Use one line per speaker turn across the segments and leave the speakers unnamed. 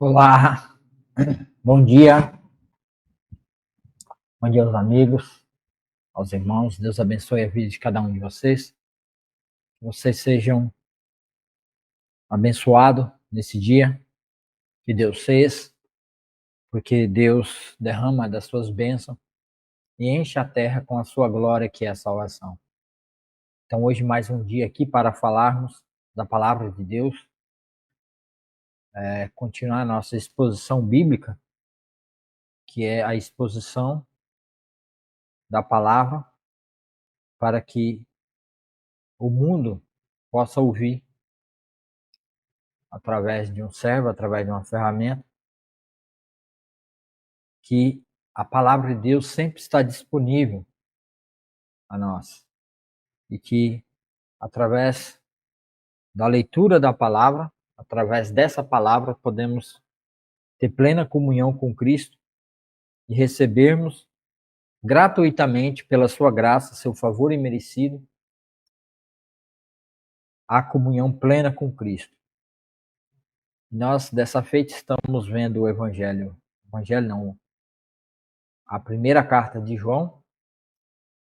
Olá, bom dia, bom dia aos amigos, aos irmãos. Deus abençoe a vida de cada um de vocês. Que vocês sejam abençoados nesse dia que Deus fez, porque Deus derrama das suas bênçãos e enche a terra com a sua glória, que é a salvação. Então, hoje, mais um dia aqui para falarmos da palavra de Deus, continuar a nossa exposição bíblica, que é a exposição da palavra, para que o mundo possa ouvir através de um servo, através de uma ferramenta, que a palavra de Deus sempre está disponível a nós e que através da leitura da palavra, através dessa palavra, podemos ter plena comunhão com Cristo e recebermos gratuitamente, pela sua graça, seu favor imerecido, a comunhão plena com Cristo. Nós, dessa feita, estamos vendo o Evangelho não, a primeira carta de João.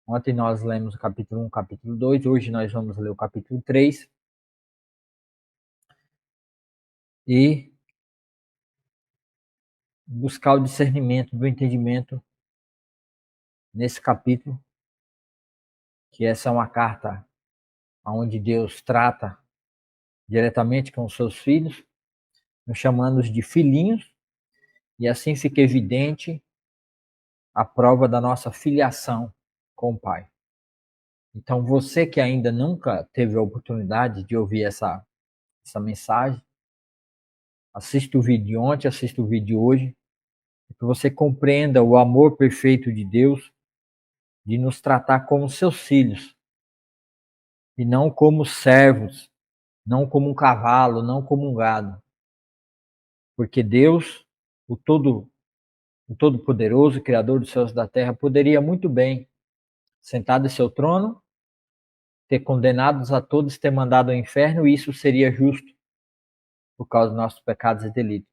Ontem nós lemos o capítulo 1, capítulo 2, hoje nós vamos ler o capítulo 3. E buscar o discernimento do entendimento nesse capítulo, que essa é uma carta onde Deus trata diretamente com os seus filhos, nos chamando de filhinhos, e assim fica evidente a prova da nossa filiação com o Pai. Então, você que ainda nunca teve a oportunidade de ouvir essa mensagem, assista o vídeo de ontem, assista o vídeo de hoje, para que você compreenda o amor perfeito de Deus de nos tratar como seus filhos, e não como servos, não como um cavalo, não como um gado. Porque Deus, o Todo-Poderoso, Criador dos céus e da terra, poderia muito bem, sentado em seu trono, ter condenados a todos, ter mandado ao inferno, e isso seria justo, por causa dos nossos pecados e delitos.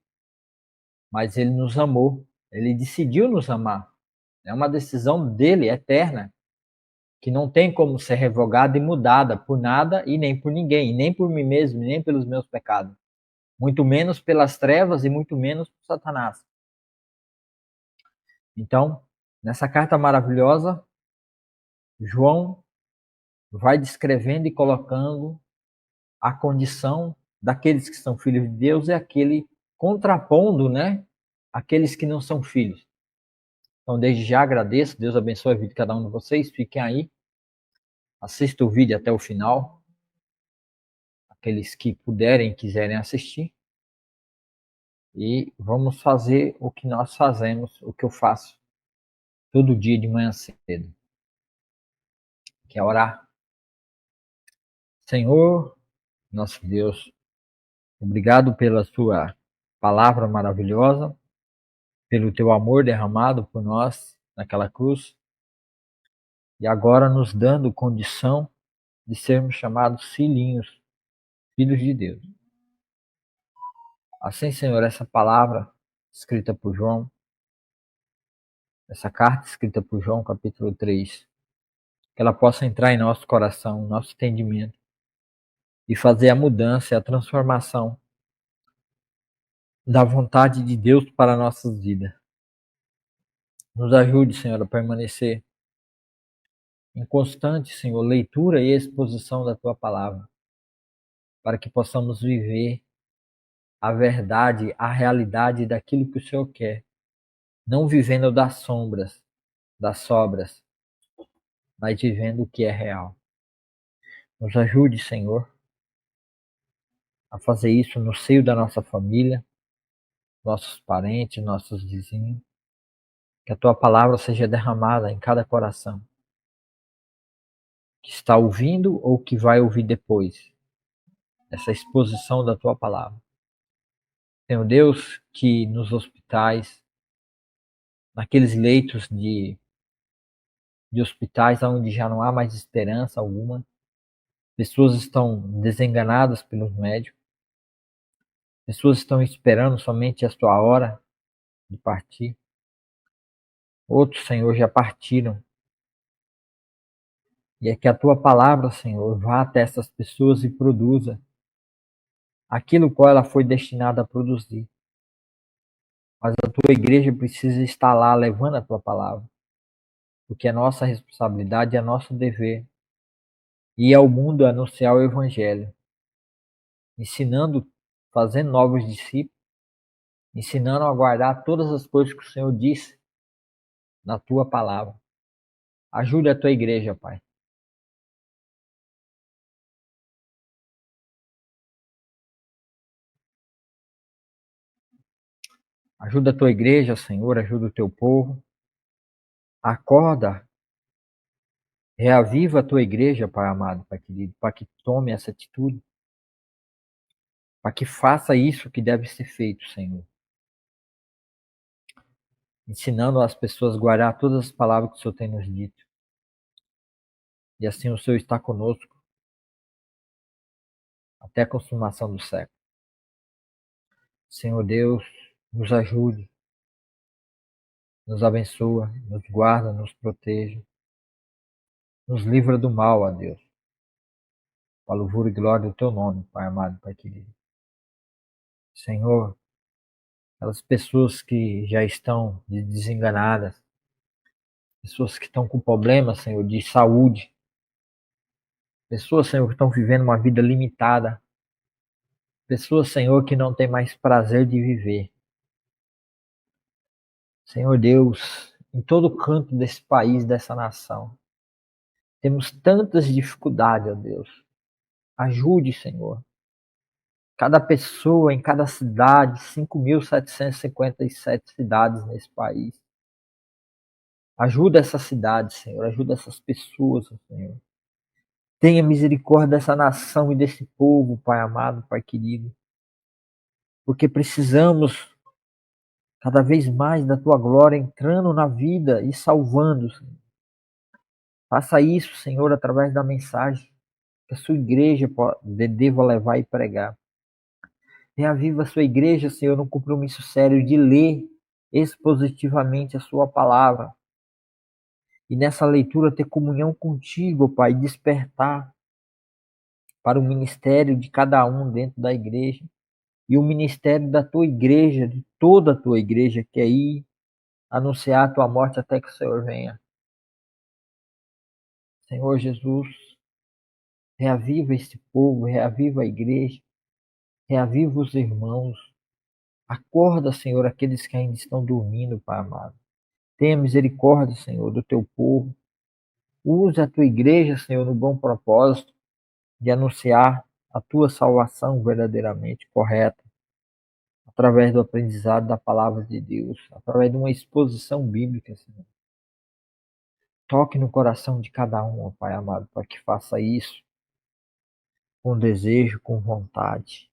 Mas Ele nos amou, Ele decidiu nos amar. É uma decisão dele, eterna, que não tem como ser revogada e mudada por nada e nem por ninguém, nem por mim mesmo, nem pelos meus pecados. Muito menos pelas trevas e muito menos por Satanás. Então, nessa carta maravilhosa, João vai descrevendo e colocando a condição daqueles que são filhos de Deus e aquele contrapondo, né, aqueles que não são filhos. Então, desde já agradeço, Deus abençoe a vida de cada um de vocês, fiquem aí, assistam o vídeo até o final, aqueles que puderem e quiserem assistir, e vamos fazer o que nós fazemos, o que eu faço todo dia de manhã cedo, que é orar. Senhor, nosso Deus, obrigado pela tua palavra maravilhosa, pelo teu amor derramado por nós naquela cruz, e agora nos dando condição de sermos chamados filhinhos, filhos de Deus. Assim, Senhor, essa palavra escrita por João, essa carta escrita por João, capítulo 3, que ela possa entrar em nosso coração, nosso entendimento, e fazer a mudança e a transformação da vontade de Deus para nossas vidas. Nos ajude, Senhor, a permanecer em constante, Senhor, leitura e exposição da Tua palavra, para que possamos viver a verdade, a realidade daquilo que o Senhor quer, não vivendo das sombras, das sobras, mas vivendo o que é real. Nos ajude, Senhor, a fazer isso no seio da nossa família, nossos parentes, nossos vizinhos, que a Tua palavra seja derramada em cada coração, que está ouvindo ou que vai ouvir depois essa exposição da Tua palavra. Senhor Deus, que nos hospitais, naqueles leitos de hospitais onde já não há mais esperança alguma, pessoas estão desenganadas pelos médicos, Pessoas estão esperando somente a sua hora de partir. Outros, Senhor, já partiram. E é que a tua palavra, Senhor, vá até essas pessoas e produza aquilo qual ela foi destinada a produzir. Mas a tua igreja precisa estar lá levando a tua palavra, porque é nossa responsabilidade, é nosso dever ir ao mundo anunciar o evangelho, ensinando, fazendo novos discípulos, ensinando a guardar todas as coisas que o Senhor disse na tua palavra. Ajude a tua igreja, Pai. Ajuda a tua igreja, Senhor, ajuda o teu povo. Acorda, reaviva a tua igreja, Pai amado, Pai querido, para que tome essa atitude, para que faça isso que deve ser feito, Senhor. Ensinando as pessoas a guardar todas as palavras que o Senhor tem nos dito. E assim o Senhor está conosco até a consumação do século. Senhor Deus, nos ajude, nos abençoa, nos guarda, nos proteja, nos livra do mal, ó Deus. Para a louvor e glória do teu nome, Pai amado, Pai querido. Senhor, aquelas pessoas que já estão desenganadas, pessoas que estão com problemas, Senhor, de saúde, pessoas, Senhor, que estão vivendo uma vida limitada, pessoas, Senhor, que não têm mais prazer de viver. Senhor Deus, em todo canto desse país, dessa nação, temos tantas dificuldades, ó Deus. Ajude, Senhor. Cada pessoa em cada cidade, 5.757 cidades nesse país. Ajuda essa cidade, Senhor. Ajuda essas pessoas, Senhor. Tenha misericórdia dessa nação e desse povo, Pai amado, Pai querido. Porque precisamos cada vez mais da tua glória entrando na vida e salvando, Senhor. Faça isso, Senhor, através da mensagem que a sua igreja deva levar e pregar. Reaviva a sua igreja, Senhor, num compromisso sério de ler expositivamente a sua palavra. E nessa leitura ter comunhão contigo, Pai, e despertar para o ministério de cada um dentro da igreja. E o ministério da tua igreja, de toda a tua igreja, que é ir anunciar a tua morte até que o Senhor venha. Senhor Jesus, reaviva esse povo, reaviva a igreja, reaviva os irmãos. Acorda, Senhor, aqueles que ainda estão dormindo, Pai amado. Tenha misericórdia, Senhor, do teu povo. Use a tua igreja, Senhor, no bom propósito de anunciar a tua salvação verdadeiramente correta, através do aprendizado da palavra de Deus, através de uma exposição bíblica, Senhor. Toque no coração de cada um, ó Pai amado, para que faça isso com desejo, com vontade.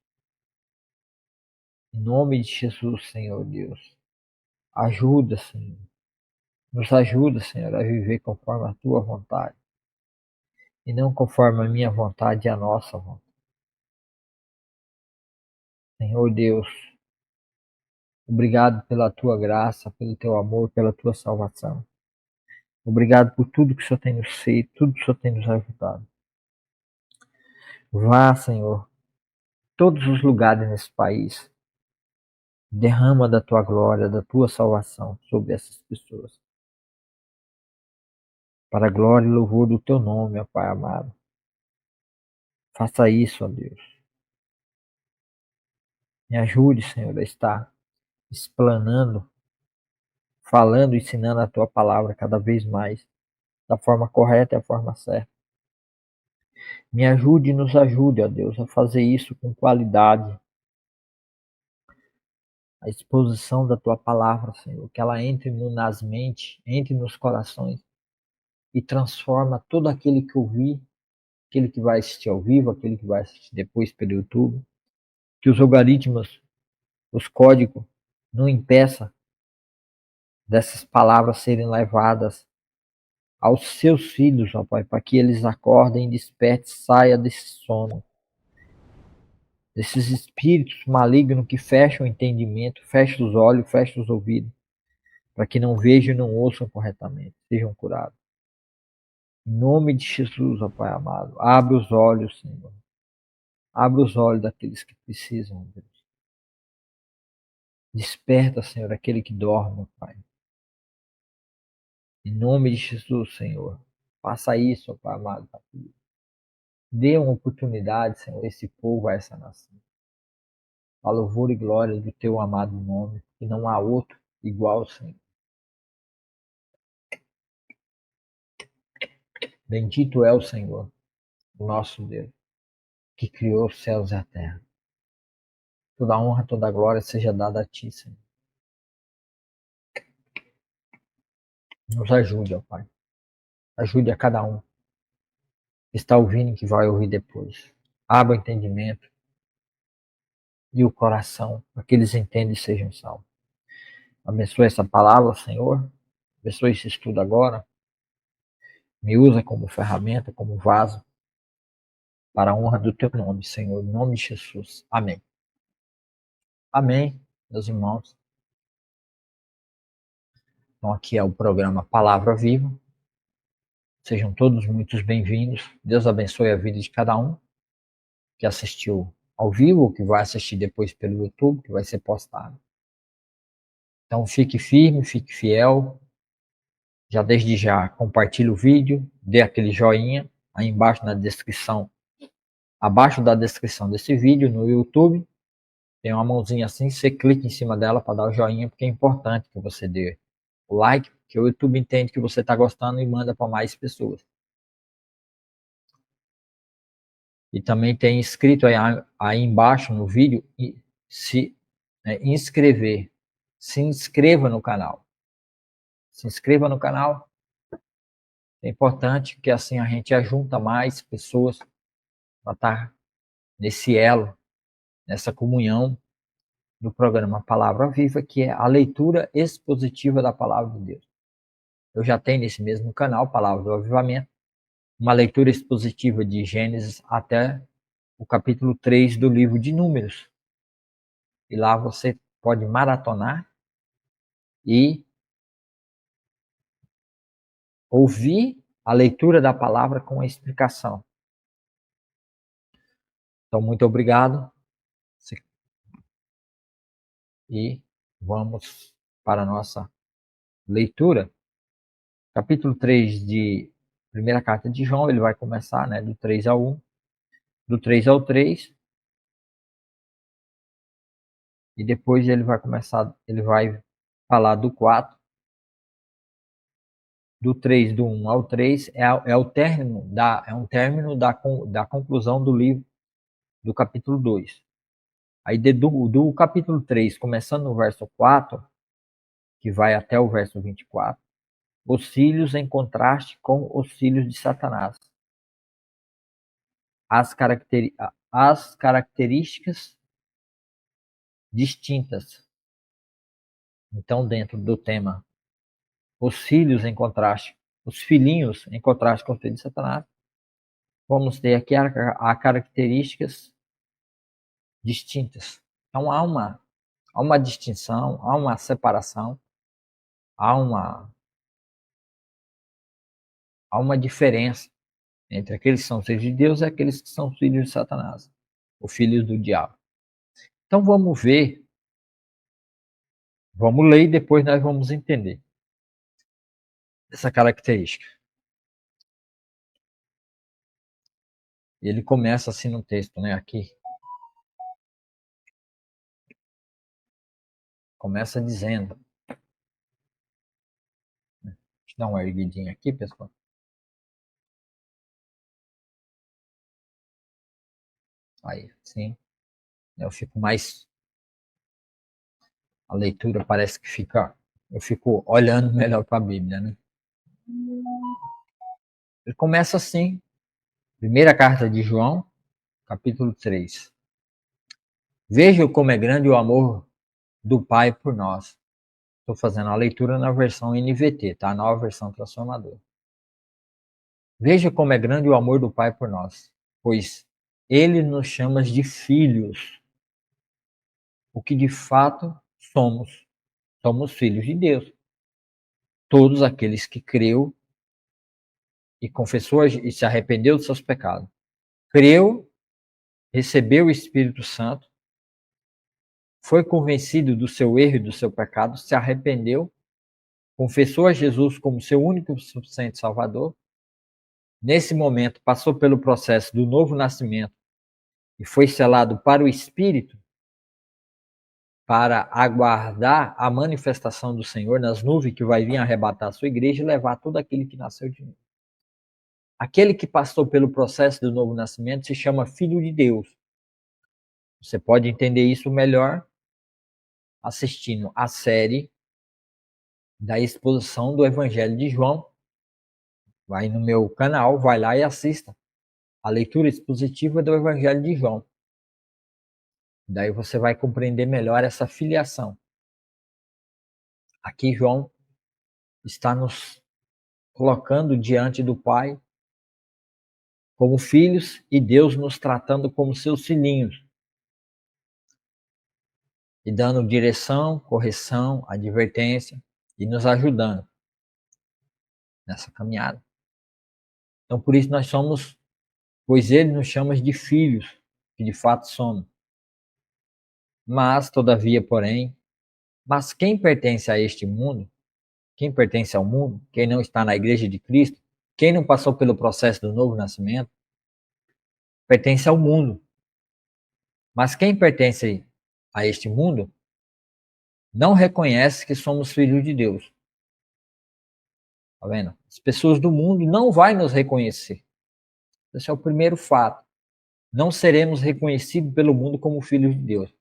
Em nome de Jesus, Senhor Deus. Ajuda, Senhor. Nos ajuda, Senhor, a viver conforme a tua vontade. E não conforme a minha vontade e a nossa vontade. Senhor Deus, obrigado pela tua graça, pelo teu amor, pela tua salvação. Obrigado por tudo que o Senhor tem nos feito, tudo que o Senhor tem nos ajudado. Vá, Senhor, todos os lugares nesse país. Derrama da tua glória, da tua salvação sobre essas pessoas. Para a glória e louvor do teu nome, ó Pai amado. Faça isso, ó Deus. Me ajude, Senhor, a estar explanando, falando, ensinando a tua palavra cada vez mais, da forma correta e a forma certa. Me ajude e nos ajude, ó Deus, a fazer isso com qualidade. A exposição da tua palavra, Senhor, que ela entre nas mentes, entre nos corações e transforma todo aquele que ouvir, aquele que vai assistir ao vivo, aquele que vai assistir depois pelo YouTube, que os algoritmos, os códigos, não impeça dessas palavras serem levadas aos seus filhos, ó Pai, para que eles acordem, despertem, saia desse sono desses espíritos malignos que fecham o entendimento, fecham os olhos, fecham os ouvidos, para que não vejam e não ouçam corretamente, sejam curados. Em nome de Jesus, ó Pai amado, abre os olhos, Senhor. Abre os olhos daqueles que precisam, Deus. Desperta, Senhor, aquele que dorme, Pai. Em nome de Jesus, Senhor. Faça isso, ó Pai amado. Dê uma oportunidade, Senhor, a esse povo, a essa nação. A louvor e glória do teu amado nome, que não há outro igual, Senhor. Bendito é o Senhor, o nosso Deus, que criou os céus e a terra. Toda a honra, toda a glória seja dada a ti, Senhor. Nos ajude, ó Pai. Ajude a cada um que está ouvindo e que vai ouvir depois. Abra o entendimento e o coração para que eles entendam e sejam salvos. Abençoe essa palavra, Senhor. Abençoe esse estudo agora. Me usa como ferramenta, como vaso, para a honra do teu nome, Senhor. Em nome de Jesus. Amém. Amém, meus irmãos. Então aqui é o programa Palavra Viva. Sejam todos muito bem-vindos. Deus abençoe a vida de cada um que assistiu ao vivo, ou que vai assistir depois pelo YouTube, que vai ser postado. Então fique firme, fique fiel. Já desde já compartilhe o vídeo, dê aquele joinha aí embaixo na descrição. Abaixo da descrição desse vídeo no YouTube, tem uma mãozinha assim, você clica em cima dela para dar o joinha, porque é importante que você dê o like, porque o YouTube entende que você está gostando e manda para mais pessoas. E também tem escrito aí embaixo no vídeo, se inscrever. Se inscreva no canal. Se inscreva no canal. É importante que assim a gente ajunta mais pessoas para estar nesse elo, nessa comunhão do programa Palavra Viva, que é a leitura expositiva da Palavra de Deus. Eu já tenho nesse mesmo canal, Palavra do Avivamento, uma leitura expositiva de Gênesis até o capítulo 3 do livro de Números. E lá você pode maratonar e ouvir a leitura da palavra com a explicação. Então, muito obrigado. E vamos para a nossa leitura. Capítulo 3 de primeira carta de João, ele vai começar, do 3 ao 1, do 3 ao 3. E depois ele vai falar do 4, do 3, do 1 ao 3, é um término da conclusão do livro, do capítulo 2. Aí do capítulo 3, começando no verso 4, que vai até o verso 24, os filhos em contraste com os filhos de Satanás. As características distintas. Então, dentro do tema, os filhos em contraste, os filhinhos em contraste com os filhos de Satanás, vamos ter aqui a características distintas. Então, há uma distinção, há uma separação, há uma diferença entre aqueles que são filhos de Deus e aqueles que são filhos de Satanás, ou filhos do diabo. Então vamos ver, vamos ler e depois nós vamos entender essa característica. Ele começa assim no texto, aqui. Começa dizendo. Deixa eu dar uma erguidinha aqui, pessoal. Aí, sim. Eu fico mais. A leitura parece que fica. Eu fico olhando melhor para a Bíblia, né? Ele começa assim. Primeira carta de João, capítulo 3. Veja como é grande o amor do Pai por nós. Estou fazendo a leitura na versão NVT, tá? A nova versão transformadora. Veja como é grande o amor do Pai por nós, pois Ele nos chama de filhos, o que de fato somos. Somos filhos de Deus. Todos aqueles que creu e confessou e se arrependeu dos seus pecados. Creu, recebeu o Espírito Santo, foi convencido do seu erro e do seu pecado, se arrependeu, confessou a Jesus como seu único e suficiente Salvador. Nesse momento, passou pelo processo do novo nascimento e foi selado para o Espírito, para aguardar a manifestação do Senhor nas nuvens que vai vir arrebatar a sua igreja e levar todo aquele que nasceu de novo. Aquele que passou pelo processo do novo nascimento se chama filho de Deus. Você pode entender isso melhor assistindo a série da exposição do Evangelho de João. Vai no meu canal, vai lá e assista a leitura expositiva do Evangelho de João. Daí você vai compreender melhor essa filiação. Aqui João está nos colocando diante do Pai como filhos e Deus nos tratando como seus filhinhos. E dando direção, correção, advertência e nos ajudando nessa caminhada. Então por isso nós somos, pois ele nos chama de filhos, que de fato somos. Mas, todavia, porém, mas quem pertence a este mundo, quem pertence ao mundo, quem não está na igreja de Cristo, quem não passou pelo processo do novo nascimento, pertence ao mundo. Mas quem pertence a este mundo não reconhece que somos filhos de Deus. Tá vendo? As pessoas do mundo não vão nos reconhecer. Esse é o primeiro fato. Não seremos reconhecidos pelo mundo como filhos de Deus.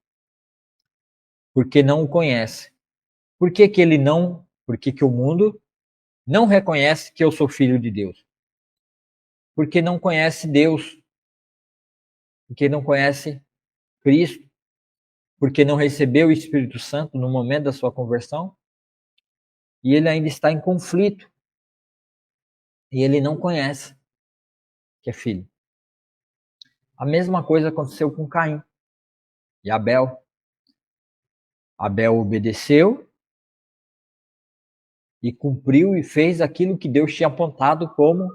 Porque não o conhece. Por que que ele não? Porque que o mundo não reconhece que eu sou filho de Deus? Porque não conhece Deus. Porque não conhece Cristo. Porque não recebeu o Espírito Santo no momento da sua conversão. E ele ainda está em conflito. E ele não conhece que é filho. A mesma coisa aconteceu com Caim e Abel. Abel obedeceu e cumpriu e fez aquilo que Deus tinha apontado como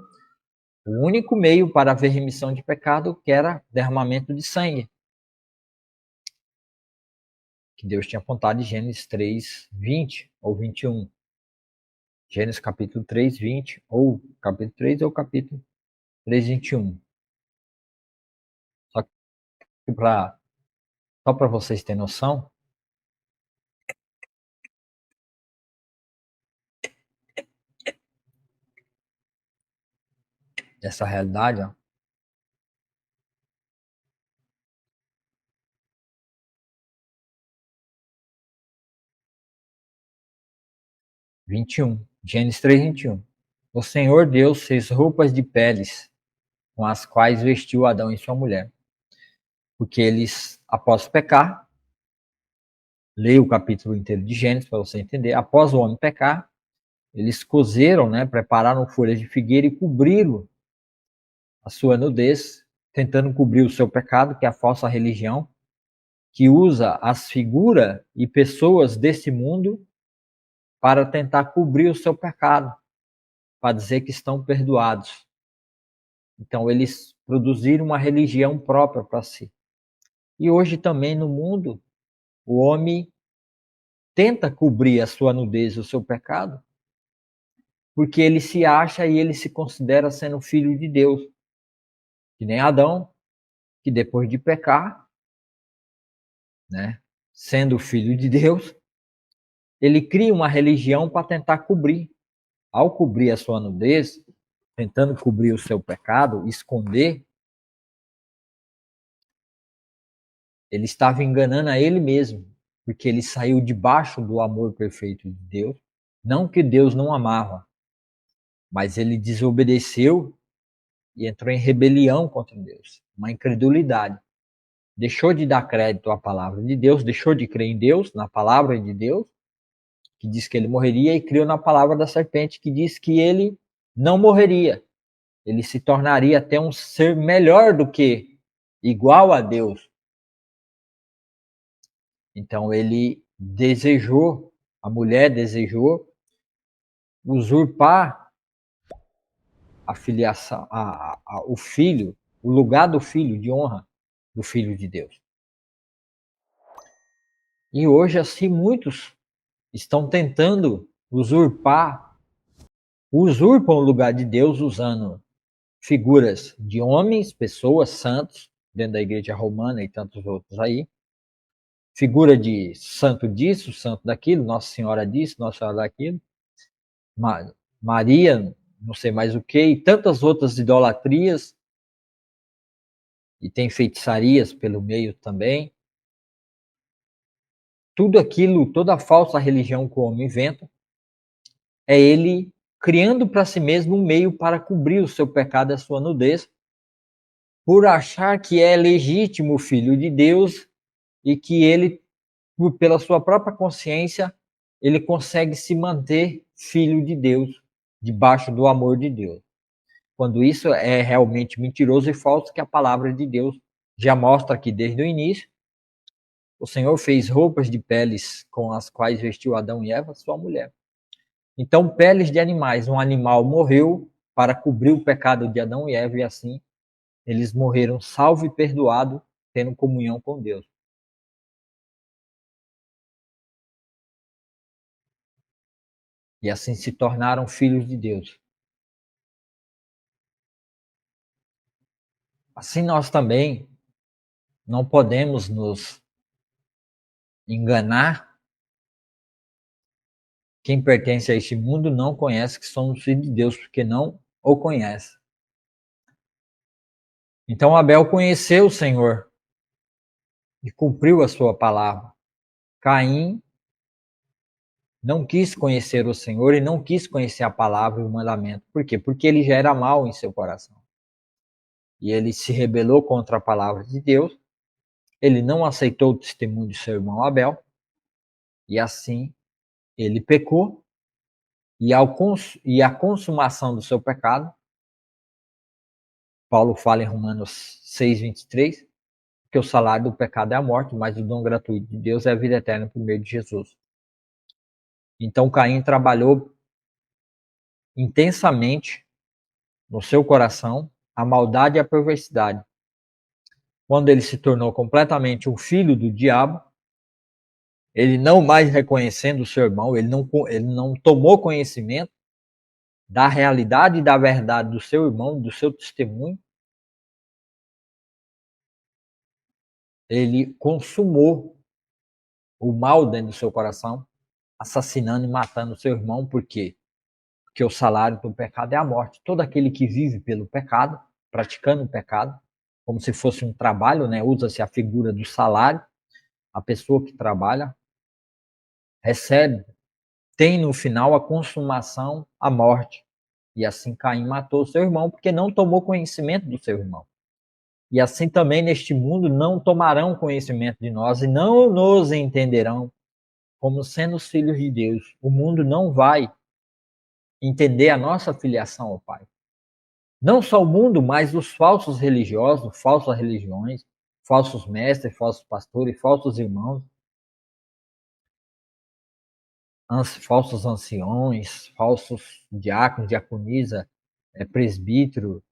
o único meio para haver remissão de pecado, que era derramamento de sangue. Que Deus tinha apontado em Gênesis 3, 20 ou 21. Gênesis capítulo 3, 20, ou capítulo 3 ou capítulo 3, 21. Só para vocês terem noção, dessa realidade, ó. Gênesis 3, 21. O Senhor Deus fez roupas de peles com as quais vestiu Adão e sua mulher. Porque eles, após pecar, leia o capítulo inteiro de Gênesis para você entender, após o homem pecar, eles cozeram, né, prepararam folhas de figueira e cobriram a sua nudez, tentando cobrir o seu pecado, que é a falsa religião, que usa as figuras e pessoas desse mundo para tentar cobrir o seu pecado, para dizer que estão perdoados. Então eles produziram uma religião própria para si. E hoje também no mundo, o homem tenta cobrir a sua nudez, o seu pecado, porque ele se acha e ele se considera sendo filho de Deus. Que nem Adão, que depois de pecar, né, sendo filho de Deus, ele cria uma religião para tentar cobrir. Ao cobrir a sua nudez, tentando cobrir o seu pecado, esconder, ele estava enganando a ele mesmo, porque ele saiu debaixo do amor perfeito de Deus. Não que Deus não amava, mas ele desobedeceu e entrou em rebelião contra Deus, uma incredulidade. Deixou de dar crédito à palavra de Deus, deixou de crer em Deus, na palavra de Deus, que diz que ele morreria, e criou na palavra da serpente, que diz que ele não morreria. Ele se tornaria até um ser melhor do que igual a Deus. Então ele desejou, a mulher desejou usurpar a filiação, o filho, o lugar do filho de honra do filho de Deus. E hoje assim muitos estão tentando usurpam o lugar de Deus usando figuras de homens, pessoas, santos, dentro da igreja romana e tantos outros aí. Figura de santo disso, santo daquilo, Nossa Senhora disso, Nossa Senhora daquilo. Maria, não sei mais o que, e tantas outras idolatrias. E tem feitiçarias pelo meio também. Tudo aquilo, toda a falsa religião que o homem inventa, é ele criando para si mesmo um meio para cobrir o seu pecado e a sua nudez, por achar que é legítimo filho de Deus e que ele, pela sua própria consciência, ele consegue se manter filho de Deus, debaixo do amor de Deus. Quando isso é realmente mentiroso e falso, que a palavra de Deus já mostra aqui desde o início. O Senhor fez roupas de peles com as quais vestiu Adão e Eva, sua mulher. Então, peles de animais. Um animal morreu para cobrir o pecado de Adão e Eva, e assim eles morreram salvo e perdoado, tendo comunhão com Deus. E assim se tornaram filhos de Deus. Assim nós também não podemos nos enganar. Quem pertence a este mundo não conhece que somos filhos de Deus, porque não o conhece. Então Abel conheceu o Senhor e cumpriu a sua palavra. Caim não quis conhecer o Senhor e não quis conhecer a palavra e o mandamento. Por quê? Porque ele já era mau em seu coração. E ele se rebelou contra a palavra de Deus. Ele não aceitou o testemunho de seu irmão Abel. E assim ele pecou. E a consumação do seu pecado, Paulo fala em Romanos 6:23, que o salário do pecado é a morte, mas o dom gratuito de Deus é a vida eterna por meio de Jesus. Então Caim trabalhou intensamente no seu coração a maldade e a perversidade. Quando ele se tornou completamente um filho do diabo, ele não mais reconhecendo o seu irmão, ele não tomou conhecimento da realidade e da verdade do seu irmão, do seu testemunho. Ele consumou o mal dentro do seu coração, assassinando e matando o seu irmão. Por quê? Porque o salário do pecado é a morte. Todo aquele que vive pelo pecado, praticando o pecado, como se fosse um trabalho, né? Usa-se a figura do salário. A pessoa que trabalha recebe, tem no final a consumação, a morte. E assim Caim matou seu irmão, porque não tomou conhecimento do seu irmão. E assim também neste mundo não tomarão conhecimento de nós e não nos entenderão como sendo os filhos de Deus. O mundo não vai entender a nossa filiação ao Pai. Não só o mundo, mas os falsos religiosos, falsas religiões, falsos mestres, falsos pastores, falsos irmãos, falsos anciões, falsos diáconos, diaconisa, presbítero,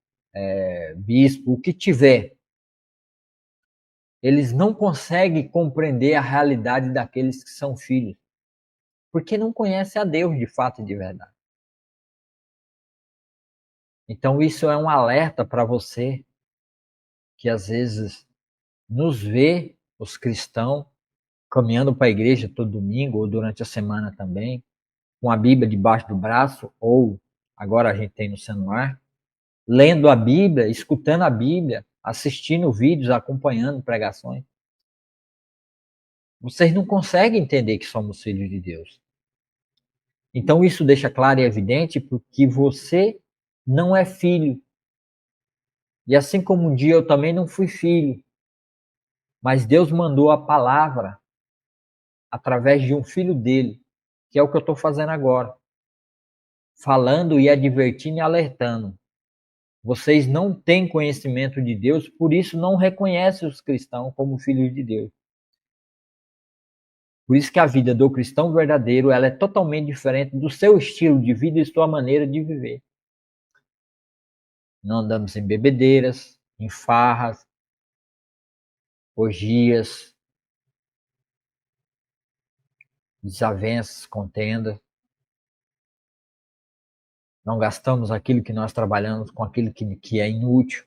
bispo, o que tiver. Eles não conseguem compreender a realidade daqueles que são filhos, porque não conhecem a Deus de fato e de verdade. Então isso é um alerta para você que às vezes nos vê, os cristãos, caminhando para a igreja todo domingo ou durante a semana também, com a Bíblia debaixo do braço, ou agora a gente tem no celular, lendo a Bíblia, escutando a Bíblia, assistindo vídeos, acompanhando pregações. Vocês não conseguem entender que somos filhos de Deus. Então isso deixa claro e evidente porque você não é filho. E assim como um dia eu também não fui filho, mas Deus mandou a palavra através de um filho dele, que é o que eu estou fazendo agora. Falando e advertindo e alertando Vocês não têm conhecimento de Deus, por isso não reconhecem os cristãos como filhos de Deus. Por isso que a vida do cristão verdadeiro ela é totalmente diferente do seu estilo de vida e sua maneira de viver. Não andamos em bebedeiras, em farras, orgias, desavenças, contenda. Não gastamos aquilo que nós trabalhamos com aquilo que é inútil.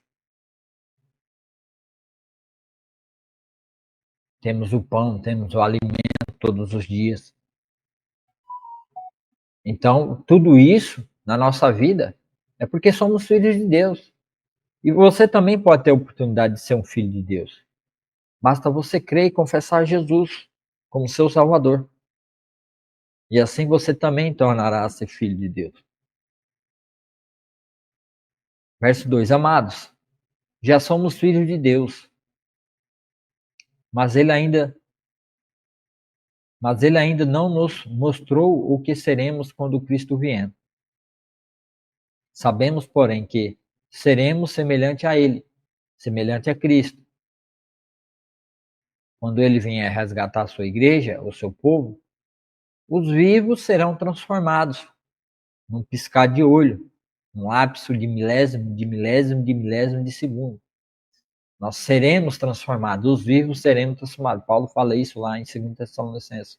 Temos o pão, temos o alimento todos os dias. Então, tudo isso na nossa vida é porque somos filhos de Deus. E você também pode ter a oportunidade de ser um filho de Deus. Basta você crer e confessar Jesus como seu Salvador. E assim você também tornará-se filho de Deus. Verso 2: Amados, já somos filhos de Deus, mas ele ainda não nos mostrou o que seremos quando Cristo vier. Sabemos, porém, que seremos semelhante a ele, semelhante a Cristo. Quando ele vier resgatar a sua igreja, o seu povo, os vivos serão transformados num piscar de olho, num lapso de milésimo, de milésimo, de milésimo de segundo. Nós seremos transformados, os vivos seremos transformados. Paulo fala isso lá em 2 Tessalonicenses.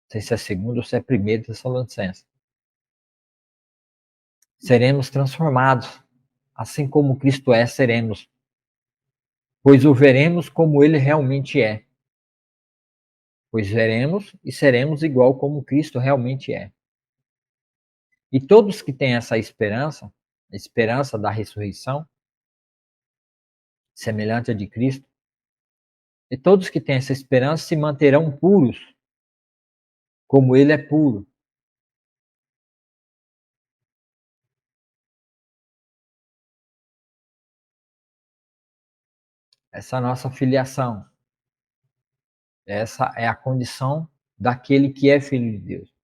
Não sei se é 2 ou se é 1 Tessalonicenses. Seremos transformados, assim como Cristo é, seremos, pois o veremos como ele realmente é. Pois veremos e seremos igual como Cristo realmente é. E todos que têm essa esperança, a esperança da ressurreição, semelhante à de Cristo, e todos que têm essa esperança se manterão puros, como ele é puro. Essa é a nossa filiação. Essa é a condição daquele que é filho de Deus.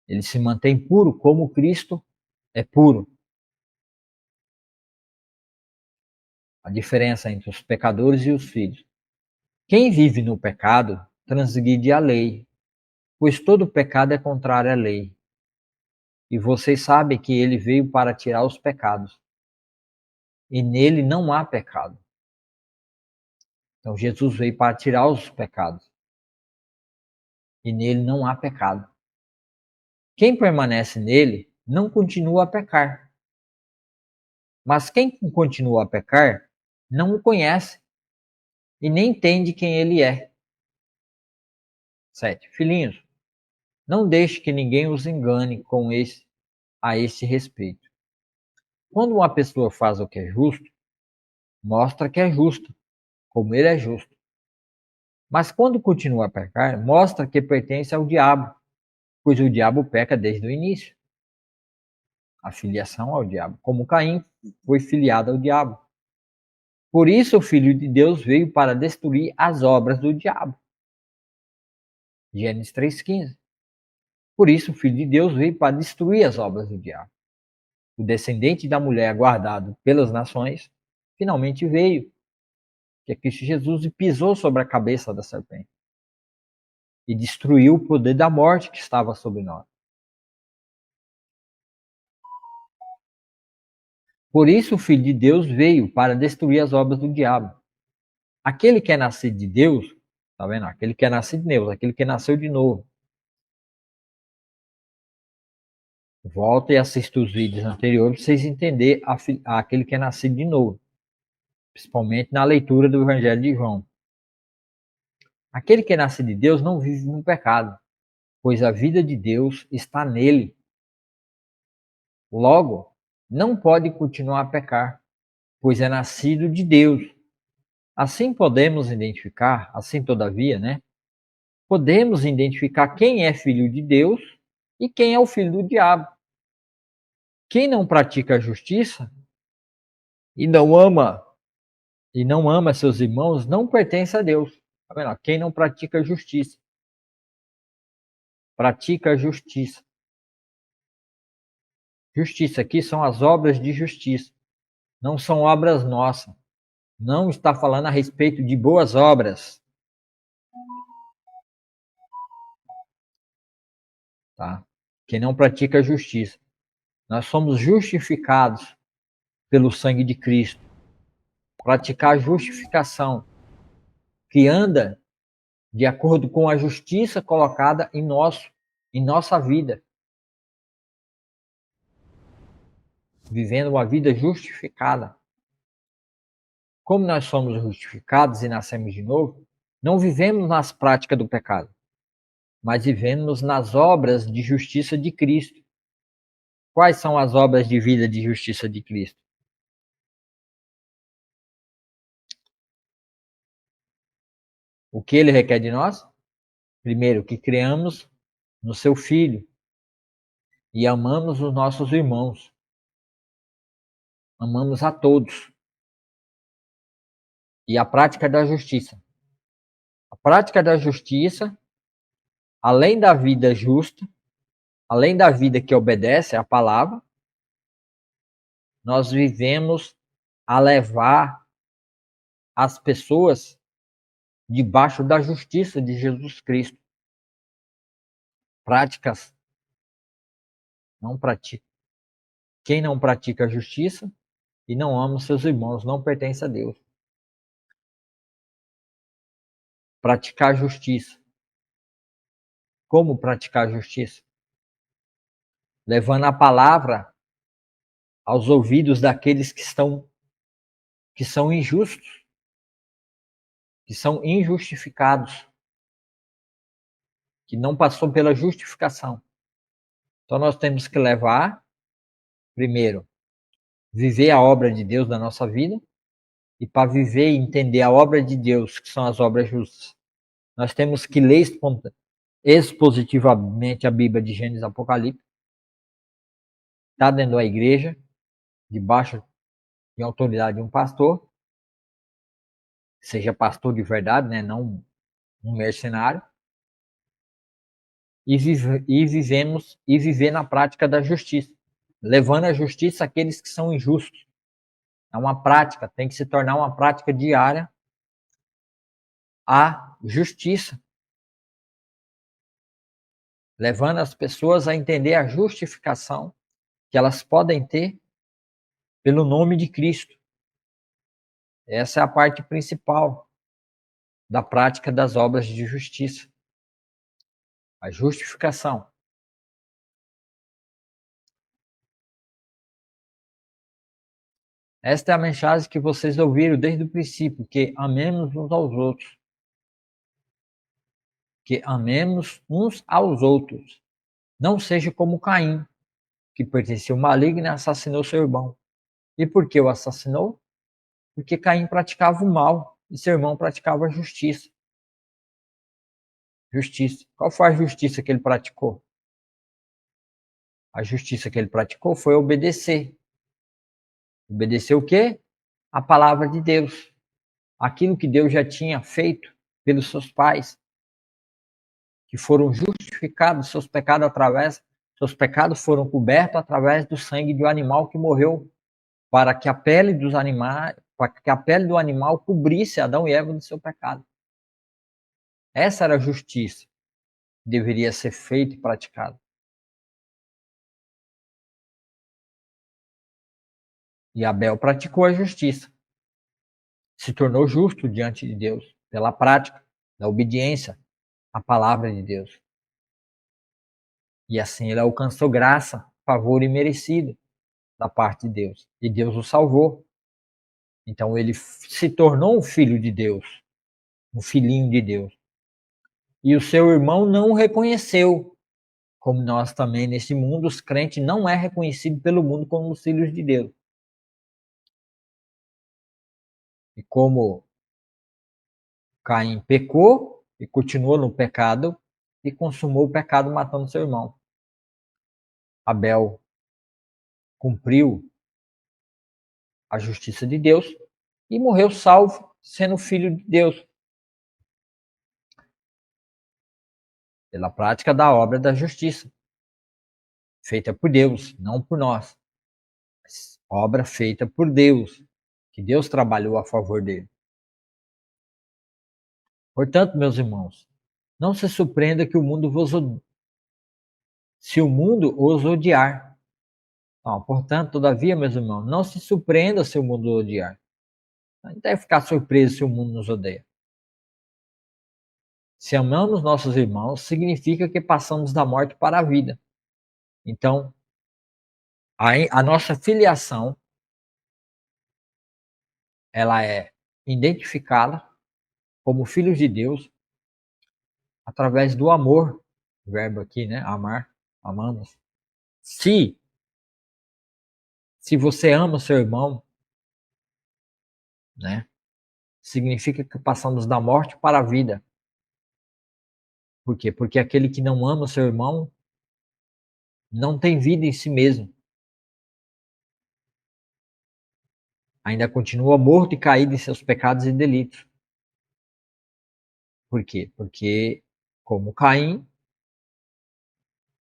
Ele se mantém puro como Cristo é puro. A diferença entre os pecadores e os filhos. Quem vive no pecado transgride a lei, pois todo pecado é contrário à lei. E vocês sabem que ele veio para tirar os pecados. E nele não há pecado. Então Jesus veio para tirar os pecados. E nele não há pecado. Quem permanece nele não continua a pecar. Mas quem continua a pecar não o conhece e nem entende quem ele é. 7. Filhinhos, não deixe que ninguém os engane a esse respeito. Quando uma pessoa faz o que é justo, mostra que é justo, como ele é justo. Mas quando continua a pecar, mostra que pertence ao diabo, pois o diabo peca desde o início. A filiação ao diabo, como Caim foi filiado ao diabo. Por isso o Filho de Deus veio para destruir as obras do diabo. Gênesis 3,15. Por isso o Filho de Deus veio para destruir as obras do diabo. O descendente da mulher guardado pelas nações finalmente veio, que é Cristo Jesus, e pisou sobre a cabeça da serpente e destruiu o poder da morte que estava sobre nós. Por isso o Filho de Deus veio para destruir as obras do diabo. Aquele que é nascido de Deus, tá vendo? Aquele que é nascido de Deus, aquele que nasceu de novo. Volta e assista os vídeos anteriores para vocês entenderem aquele que é nascido de novo. Principalmente na leitura do Evangelho de João. Aquele que é nascido de Deus não vive no pecado, pois a vida de Deus está nele. Logo, não pode continuar a pecar, pois é nascido de Deus. Assim podemos identificar, assim todavia, né? Podemos identificar quem é filho de Deus e quem é o filho do diabo. Quem não pratica a justiça e não ama seus irmãos não pertence a Deus. Tá vendo? Quem não pratica a justiça, pratica a justiça. Justiça aqui são as obras de justiça. Não são obras nossas. Não está falando a respeito de boas obras. Tá? Quem não pratica a justiça. Nós somos justificados pelo sangue de Cristo. Praticar a justificação, que anda de acordo com a justiça colocada em nossa vida. Vivendo uma vida justificada. Como nós somos justificados e nascemos de novo, não vivemos nas práticas do pecado, mas vivemos nas obras de justiça de Cristo. Quais são as obras de vida de justiça de Cristo? O que ele requer de nós? Primeiro, que creamos no seu Filho e amamos os nossos irmãos. Amamos a todos. E a prática da justiça. A prática da justiça, além da vida justa, além da vida que obedece à palavra, nós vivemos a levar as pessoas debaixo da justiça de Jesus Cristo. Práticas não pratica. Quem não pratica a justiça e não ama os seus irmãos não pertence a Deus. Praticar a justiça. Como praticar a justiça? Levando a palavra aos ouvidos daqueles que são injustos, que são injustificados, que não passou pela justificação. Então nós temos que levar, primeiro, viver a obra de Deus na nossa vida, e para viver e entender a obra de Deus, que são as obras justas, nós temos que ler expositivamente a Bíblia de Gênesis e Apocalipse, estar dentro da igreja, debaixo de autoridade de um pastor, seja pastor de verdade, né? Não um mercenário, e viver na prática da justiça, levando a justiça àqueles que são injustos. É uma prática, tem que se tornar uma prática diária a justiça, levando as pessoas a entender a justificação que elas podem ter pelo nome de Cristo. Essa é a parte principal da prática das obras de justiça. A justificação. Esta é a mensagem que vocês ouviram desde o princípio, que amemos uns aos outros. Que amemos uns aos outros. Não seja como Caim, que pertencia ao maligno e assassinou seu irmão. E por que o assassinou? Porque Caim praticava o mal e seu irmão praticava a justiça. Justiça. Qual foi a justiça que ele praticou? A justiça que ele praticou foi obedecer. Obedecer o quê? A palavra de Deus. Aquilo que Deus já tinha feito pelos seus pais, que foram justificados, seus pecados foram cobertos através do sangue do animal que morreu, para que a pele do animal cobrisse Adão e Eva do seu pecado. Essa era a justiça que deveria ser feita e praticada. E Abel praticou a justiça. Se tornou justo diante de Deus pela prática da obediência à palavra de Deus. E assim ele alcançou graça, favor imerecido da parte de Deus. E Deus o salvou. Então ele se tornou um filho de Deus, um filhinho de Deus. E o seu irmão não o reconheceu. Como nós também neste mundo, os crentes não é reconhecido pelo mundo como os filhos de Deus. E como Caim pecou e continuou no pecado e consumou o pecado matando seu irmão. Abel cumpriu a justiça de Deus e morreu salvo, sendo filho de Deus. Pela prática da obra da justiça. feita por Deus, não por nós. Obra feita por Deus, que Deus trabalhou a favor dele. Portanto, meus irmãos, não se surpreenda que o mundo se o mundo os odiar. Não, portanto, todavia, meus irmãos, não se surpreenda se o mundo odiar. Não deve ficar surpreso se o mundo nos odeia. Se amamos nossos irmãos, significa que passamos da morte para a vida. Então, a nossa filiação, ela é identificada como filhos de Deus através do amor, verbo aqui, né? Amar, amamos. Se você ama o seu irmão, né? Significa que passamos da morte para a vida. Por quê? Porque aquele que não ama o seu irmão não tem vida em si mesmo. Ainda continua morto e caído em seus pecados e delitos. Por quê? Porque, como Caim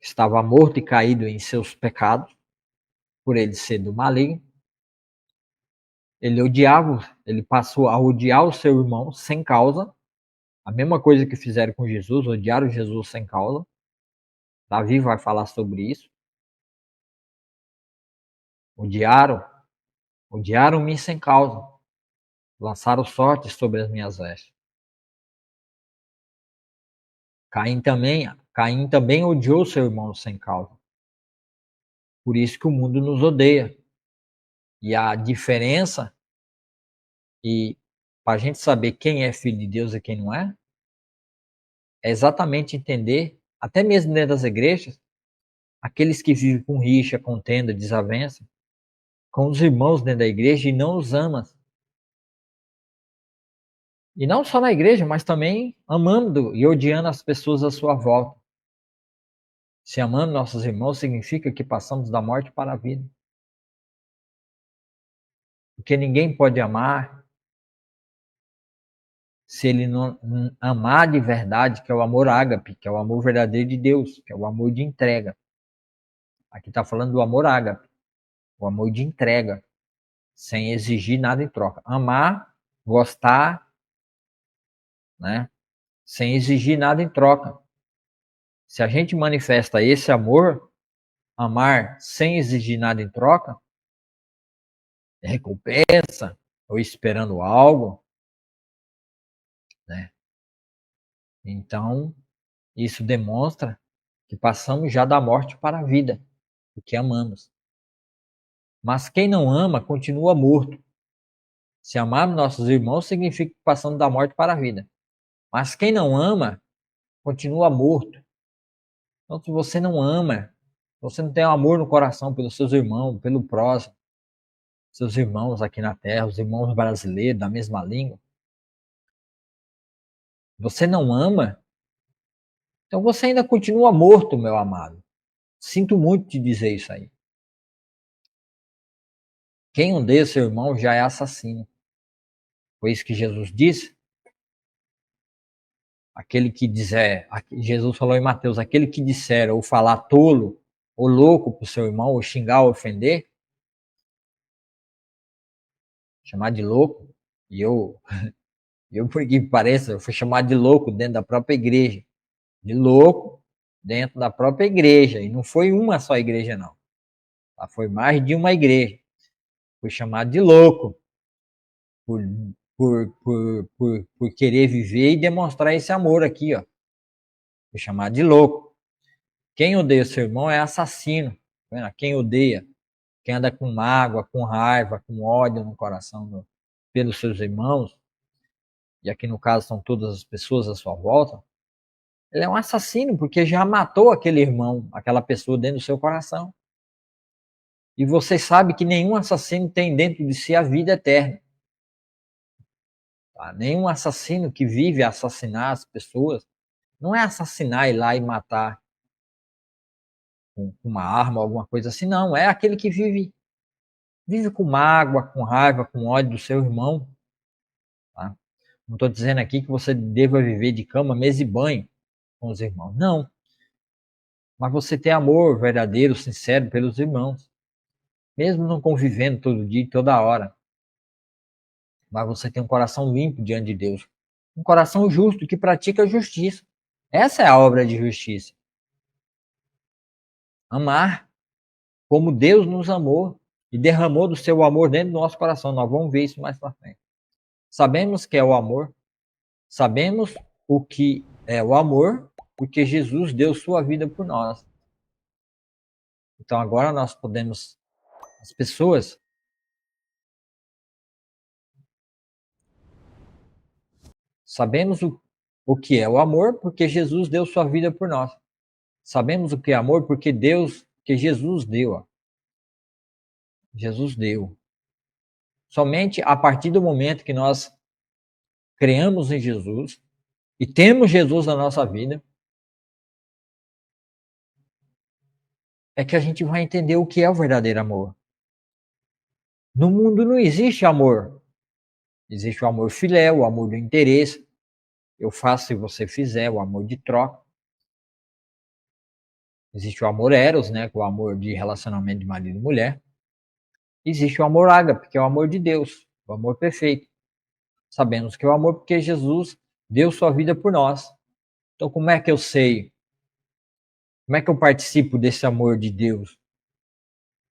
estava morto e caído em seus pecados, por ele ser do maligno, ele passou a odiar o seu irmão sem causa, a mesma coisa que fizeram com Jesus, odiaram Jesus sem causa. Davi vai falar sobre isso. Odiaram-me sem causa, lançaram sorte sobre as minhas vestes. Caim também odiou seu irmão sem causa. Por isso que o mundo nos odeia. E a diferença, e para a gente saber quem é filho de Deus e quem não é exatamente entender, até mesmo dentro das igrejas, aqueles que vivem com rixa, contenda, desavença, com os irmãos dentro da igreja e não os amam. E não só na igreja, mas também amando e odiando as pessoas à sua volta. Se amando nossos irmãos, significa que passamos da morte para a vida. Porque ninguém pode amar se ele não amar de verdade, que é o amor ágape, que é o amor verdadeiro de Deus, que é o amor de entrega. Aqui está falando do amor ágape, o amor de entrega, sem exigir nada em troca. Amar, gostar, né? Sem exigir nada em troca. Se a gente manifesta esse amor, amar sem exigir nada em troca, recompensa ou esperando algo, né? Então, isso demonstra que passamos já da morte para a vida, porque amamos. Mas quem não ama continua morto. Se amar nossos irmãos significa que passamos da morte para a vida. Mas quem não ama continua morto. Então, se você não ama, você não tem amor no coração pelos seus irmãos, pelo próximo, seus irmãos aqui na terra, os irmãos brasileiros da mesma língua, você não ama, então você ainda continua morto, meu amado. Sinto muito te dizer isso aí. Quem odeia seu irmão já é assassino. Foi isso que Jesus disse. Aquele que disser, Jesus falou em Mateus, aquele que disser ou falar tolo ou louco para o seu irmão, ou xingar ou ofender, chamar de louco, e eu por que pareça, eu fui chamado de louco dentro da própria igreja. De louco dentro da própria igreja. E não foi uma só igreja, não. Foi mais de uma igreja. Fui chamado de louco por, por querer viver e demonstrar esse amor aqui, ó. Fui chamado de louco. Quem odeia seu irmão é assassino. Quem odeia, quem anda com mágoa, com raiva, com ódio no coração pelos seus irmãos, e aqui no caso são todas as pessoas à sua volta, ele é um assassino, porque já matou aquele irmão, aquela pessoa dentro do seu coração. E você sabe que nenhum assassino tem dentro de si a vida eterna. Tá? Nenhum assassino que vive a assassinar as pessoas, não é assassinar, ir lá e matar com uma arma ou alguma coisa assim, não. É aquele que vive com mágoa, com raiva, com ódio do seu irmão. Tá? Não estou dizendo aqui que você deva viver de cama, mesa e banho com os irmãos. Não. mas você tem amor verdadeiro, sincero pelos irmãos, mesmo não convivendo todo dia e toda hora, mas você tem um coração limpo diante de Deus, um coração justo que pratica a justiça. Essa é a obra de justiça. Amar como Deus nos amou e derramou do seu amor dentro do nosso coração. Nós vamos ver isso mais para frente. Sabemos que é o amor, sabemos o que é o amor, porque Jesus deu sua vida por nós. Então agora nós podemos, as pessoas, sabemos o que é o amor, porque Jesus deu sua vida por nós. Sabemos o que é amor, porque Jesus deu. Ó. Jesus deu. Somente a partir do momento que nós creamos em Jesus e temos Jesus na nossa vida, é que a gente vai entender o que é o verdadeiro amor. No mundo não existe amor. Existe o amor filéu, o amor do interesse. Eu faço se você fizer, o amor de troca. Existe o amor eros, né, que é o amor de relacionamento de marido e mulher. Existe o amor ágape, que é o amor de Deus, o amor perfeito. Sabemos que é o amor porque Jesus deu sua vida por nós. Então como é que eu sei? Como é que eu participo desse amor de Deus?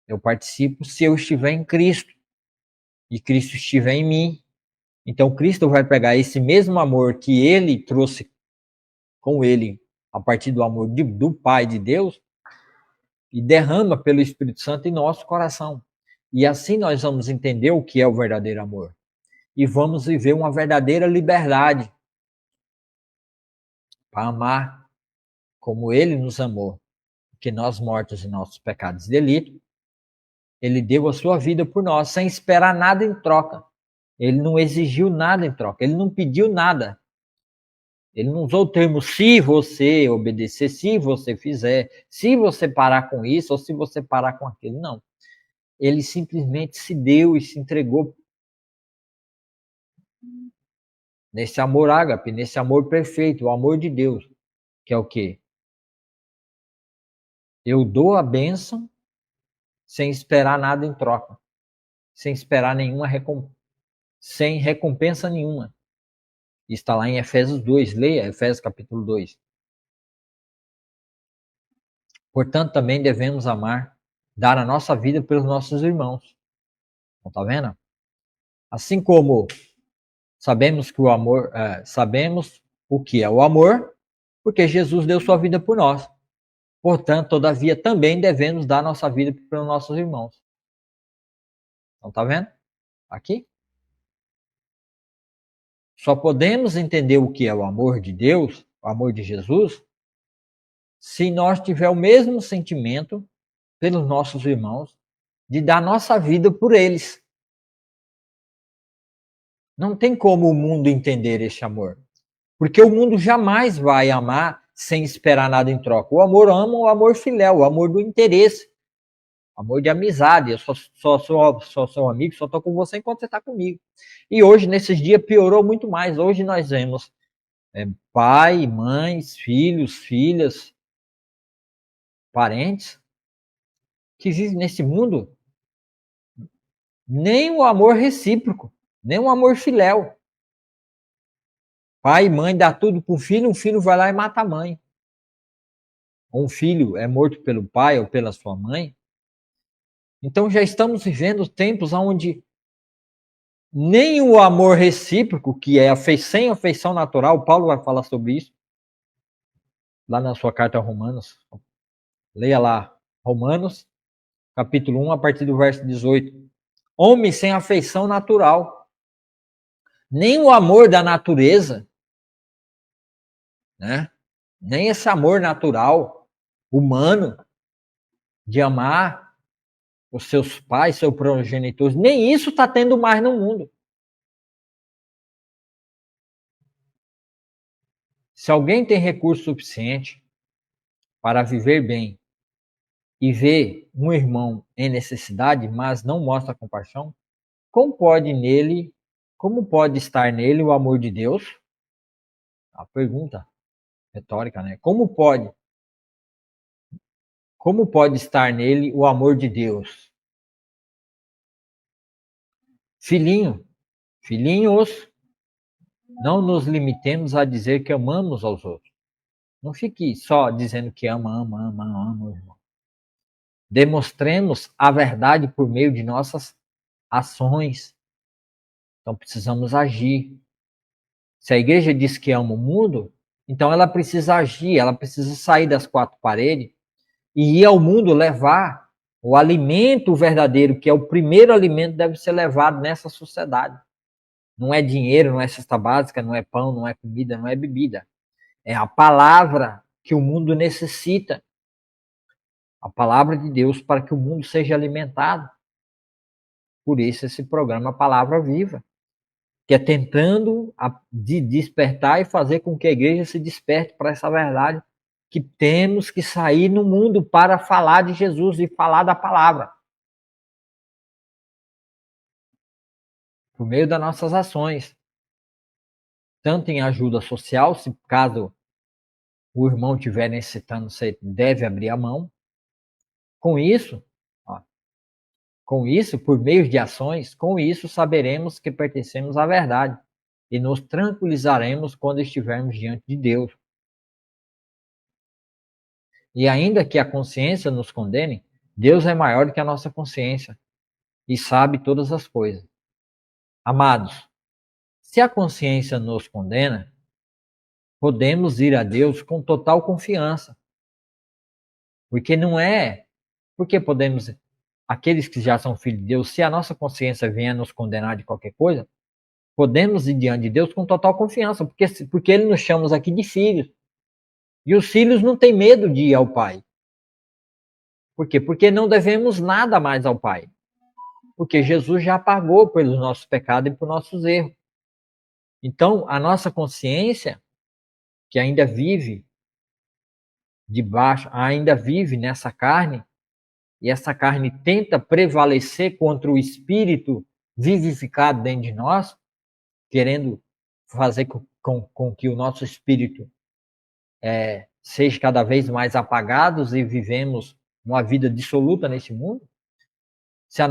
Eu participo se eu estiver em Cristo e Cristo estiver em mim. Então Cristo vai pegar esse mesmo amor que ele trouxe com ele a partir do amor do Pai de Deus e derrama pelo Espírito Santo em nosso coração. E assim nós vamos entender o que é o verdadeiro amor. E vamos viver uma verdadeira liberdade para amar como ele nos amou. Porque nós, mortos em nossos pecados e delitos, ele deu a sua vida por nós, sem esperar nada em troca. Ele não exigiu nada em troca, ele não pediu nada. Ele não usou o termo se você obedecer, se você fizer, se você parar com isso ou se você parar com aquilo. Não. Ele simplesmente se deu e se entregou nesse amor ágape, nesse amor perfeito, o amor de Deus, que é o quê? Eu dou a bênção sem esperar nada em troca, sem esperar nenhuma sem recompensa nenhuma. Está lá em Efésios 2, leia Efésios capítulo 2. Portanto, também devemos amar, dar a nossa vida pelos nossos irmãos. Não tá vendo? Assim como sabemos que o amor, sabemos o que é o amor, porque Jesus deu sua vida por nós. Portanto, todavia, também devemos dar nossa vida pelos nossos irmãos. Então, tá vendo? Aqui. Só podemos entender o que é o amor de Deus, o amor de Jesus, se nós tivermos o mesmo sentimento pelos nossos irmãos, de dar nossa vida por eles. Não tem como o mundo entender esse amor. Porque o mundo jamais vai amar sem esperar nada em troca. O amor ama o amor filéu, o amor do interesse, o amor de amizade. Eu só sou amigo, só estou com você enquanto você está comigo. E hoje, nesses dias, piorou muito mais. Hoje nós vemos pai, mães, filhos, filhas, parentes que vivem nesse mundo nem o amor recíproco, nem o amor filéu. Pai e mãe dá tudo pro filho, um filho vai lá e mata a mãe. Um filho é morto pelo pai ou pela sua mãe. Então já estamos vivendo tempos onde nem o amor recíproco, que é sem afeição natural, Paulo vai falar sobre isso, lá na sua carta a Romanos. Leia lá, Romanos, capítulo 1, a partir do verso 18. Homem sem afeição natural. Nem o amor da natureza, né? Nem esse amor natural, humano, de amar os seus pais, seus progenitores, nem isso está tendo mais no mundo. Se alguém tem recurso suficiente para viver bem e vê um irmão em necessidade, mas não mostra compaixão, como pode estar nele o amor de Deus? A pergunta retórica, né? Como pode Como pode estar nele o amor de Deus? Filhinhos, não nos limitemos a dizer que amamos aos outros. Não fique só dizendo que ama, irmão. Demonstremos a verdade por meio de nossas ações. Então precisamos agir. Se a igreja diz que ama o mundo, então ela precisa agir, ela precisa sair das quatro paredes e ir ao mundo levar o alimento verdadeiro, que é o primeiro alimento, deve ser levado nessa sociedade. Não é dinheiro, não é cesta básica, não é pão, não é comida, não é bebida. É a palavra que o mundo necessita. A palavra de Deus para que o mundo seja alimentado. Por isso esse programa Palavra Viva, que é tentando despertar e fazer com que a igreja se desperte para essa verdade, que temos que sair no mundo para falar de Jesus e falar da palavra. Por meio das nossas ações. Tanto em ajuda social, se caso o irmão estiver necessitando, você deve abrir a mão. Com isso, por meio de ações, com isso saberemos que pertencemos à verdade e nos tranquilizaremos quando estivermos diante de Deus. E ainda que a consciência nos condene, Deus é maior do que a nossa consciência e sabe todas as coisas. Amados, se a consciência nos condena, podemos ir a Deus com total confiança. Porque podemos, aqueles que já são filhos de Deus, se a nossa consciência vier nos condenar de qualquer coisa, podemos ir diante de Deus com total confiança, porque Ele nos chama aqui de filhos. E os filhos não têm medo de ir ao Pai. Por quê? Porque não devemos nada mais ao Pai. Porque Jesus já pagou pelos nossos pecados e por nossos erros. Então, a nossa consciência, que ainda vive ainda vive nessa carne, e essa carne tenta prevalecer contra o espírito vivificado dentro de nós, querendo fazer com que o nosso espírito seja cada vez mais apagado e vivemos uma vida dissoluta nesse mundo. Se a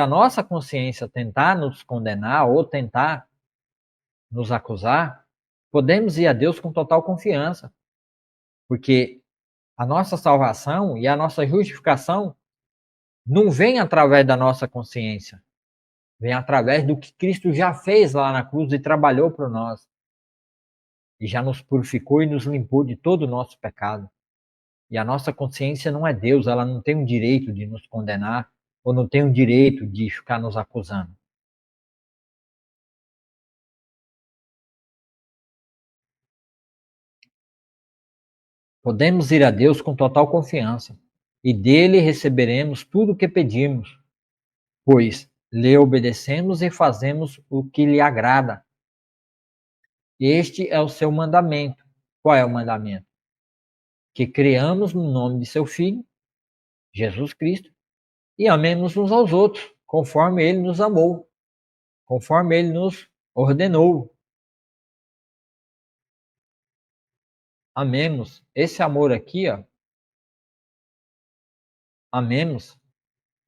nossa consciência tentar nos condenar ou tentar nos acusar, podemos ir a Deus com total confiança, porque a nossa salvação e a nossa justificação não vem através da nossa consciência, vem através do que Cristo já fez lá na cruz e trabalhou por nós. E já nos purificou e nos limpou de todo o nosso pecado. E a nossa consciência não é Deus, ela não tem o direito de nos condenar ou não tem o direito de ficar nos acusando. Podemos ir a Deus com total confiança e dele receberemos tudo o que pedimos, pois lhe obedecemos e fazemos o que lhe agrada. Este é o seu mandamento. Qual é o mandamento? Que creamos no nome de seu Filho, Jesus Cristo, e amemos uns aos outros, conforme ele nos amou, conforme ele nos ordenou. Amemos. Esse amor aqui, amemos,